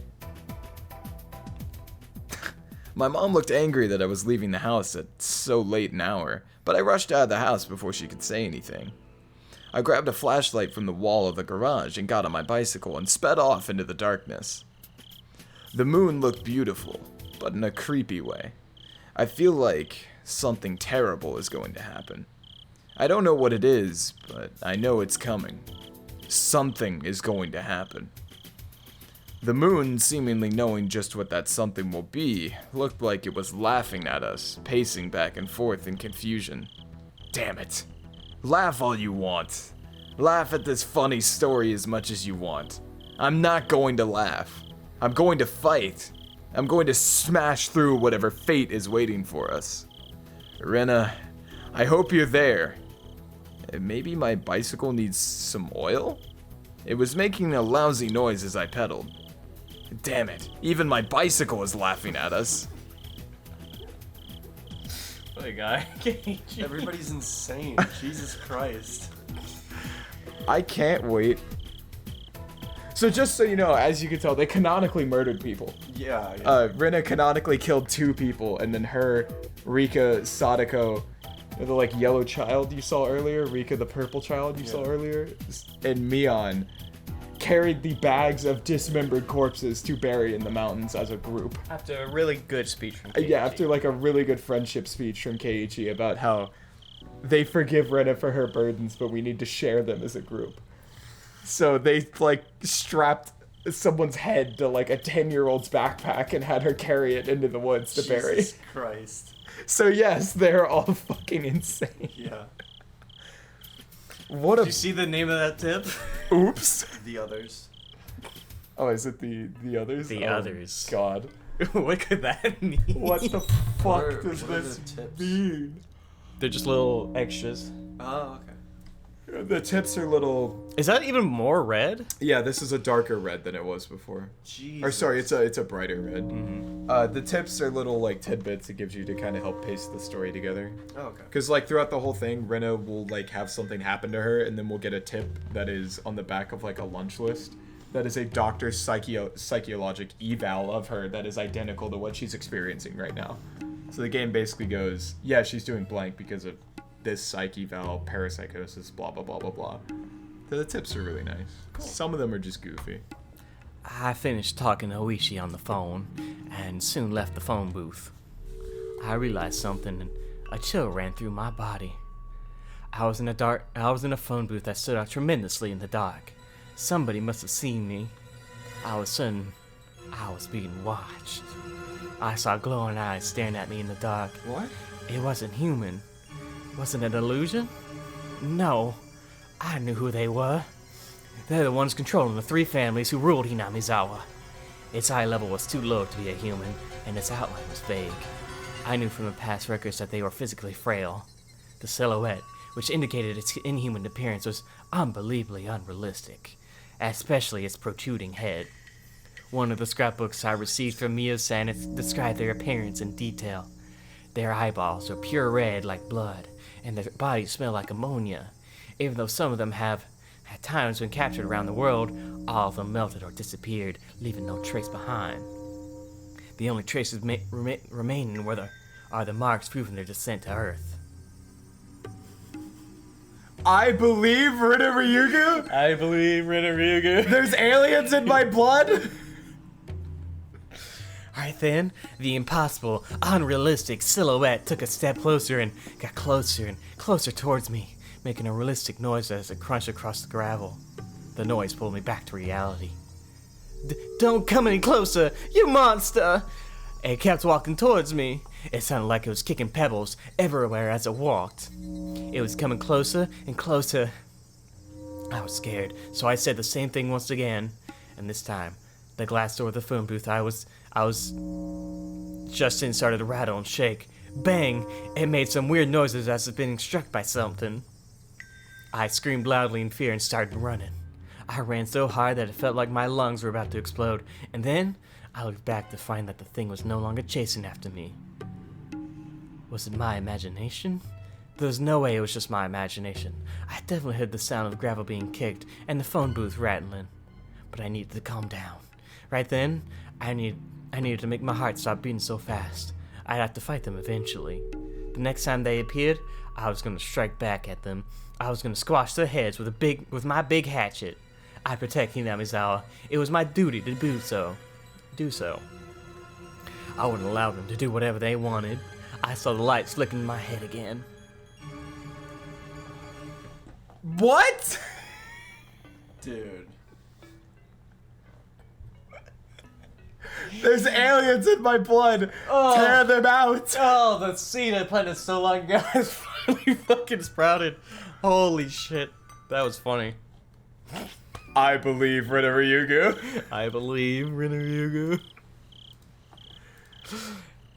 My mom looked angry that I was leaving the house at so late an hour, but I rushed out of the house before she could say anything. I grabbed a flashlight from the wall of the garage and got on my bicycle and sped off into the darkness. The moon looked beautiful, but in a creepy way. I feel like something terrible is going to happen. I don't know what it is, but I know it's coming. Something is going to happen. The moon, seemingly knowing just what that something will be, looked like it was laughing at us, pacing back and forth in confusion. Damn it. Laugh all you want. Laugh at this funny story as much as you want. I'm not going to laugh. I'm going to fight. I'm going to smash through whatever fate is waiting for us. Rina, I hope you're there. Maybe my bicycle needs some oil? It was making a lousy noise as I pedaled. Damn it, even my bicycle is laughing at us. What a guy. Everybody's insane. Jesus Christ. I can't wait. So just so you know, as you can tell, they canonically murdered people. Yeah. Rina canonically killed 2 people, and then her, Rika, Sadako, the like yellow child you saw earlier, Rika the purple child you saw earlier, and Mion carried the bags of dismembered corpses to bury in the mountains as a group. After a really good speech from Keiichi. Yeah, after like a really good friendship speech from Keiichi about how they forgive Rina for her burdens, but we need to share them as a group. So they like strapped someone's head to like a 10-year-old's backpack and had her carry it into the woods to bury. Jesus Christ. So yes, they're all fucking insane. Yeah. What Did you see the name of that tip? oops. The others. Oh, is it the others? The Oh, others. God. What could that mean? What the fuck What does are this the tips? mean? They're just little extras. Oh, okay. The tips are little. Is that even more red? Yeah, this is a darker red than it was before. Jesus. Or sorry, it's a brighter red. The tips are little like tidbits it gives you to kind of help paste the story together. Oh, okay. Because like throughout the whole thing, Rena will like have something happen to her, and then we'll get a tip that is on the back of like a lunch list. That is a doctor's psychologic eval of her that is identical to what she's experiencing right now. So the game basically goes, yeah, she's doing blank because of this psych eval, parapsychosis, blah blah blah blah blah. So the tips are really nice. Cool. Some of them are just goofy. I finished talking to Oishi on the phone and soon left the phone booth. I realized something and a chill ran through my body. I was in a phone booth that stood out tremendously in the dark. Somebody must have seen me. All of a sudden, I was being watched. I saw glowing eyes staring at me in the dark. What? It wasn't human. Wasn't it an illusion? No. I knew who they were. They're the ones controlling the 3 families who ruled Hinamizawa. Its eye level was too low to be a human, and its outline was vague. I knew from the past records that they were physically frail. The silhouette, which indicated its inhuman appearance, was unbelievably unrealistic, especially its protruding head. One of the scrapbooks I received from Mio-san described their appearance in detail. Their eyeballs are pure red like blood, and their bodies smell like ammonia. Even though some of them have, at times when captured around the world, all of them melted or disappeared, leaving no trace behind. The only traces remaining are the marks proving their descent to Earth. I believe Rina Ryugu. I believe Rina Ryugu. There's aliens in my blood. Right then, the impossible, unrealistic silhouette took a step closer and got closer and closer towards me, making a realistic noise as it crunched across the gravel. The noise pulled me back to reality. Don't come any closer, you monster! It kept walking towards me. It sounded like it was kicking pebbles everywhere as it walked. It was coming closer and closer. I was scared, so I said the same thing once again, and this time, the glass door of the phone booth I was just in started to rattle and shake. Bang! It made some weird noises as if being struck by something. I screamed loudly in fear and started running. I ran so hard that it felt like my lungs were about to explode, and then I looked back to find that the thing was no longer chasing after me. Was it my imagination? There was no way it was just my imagination. I definitely heard the sound of the gravel being kicked and the phone booth rattling. But I needed to calm down. Right then, I needed to make my heart stop beating so fast. I'd have to fight them eventually. The next time they appeared, I was going to strike back at them. I was going to squash their heads with my big hatchet. I'd protect Hinamizawa. It was my duty to do so. I wouldn't allow them to do whatever they wanted. I saw the lights flicking in my head again. What? Dude. There's aliens in my blood. Oh. Tear them out. Oh, the seed I planted so long ago has finally fucking sprouted. Holy shit. That was funny. I believe Rina Ryugu. I believe Rina Ryugu.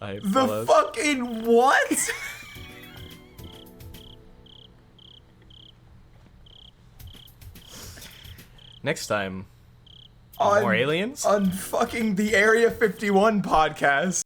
The fucking what? Next time, more aliens? On fucking the Area 51 podcast.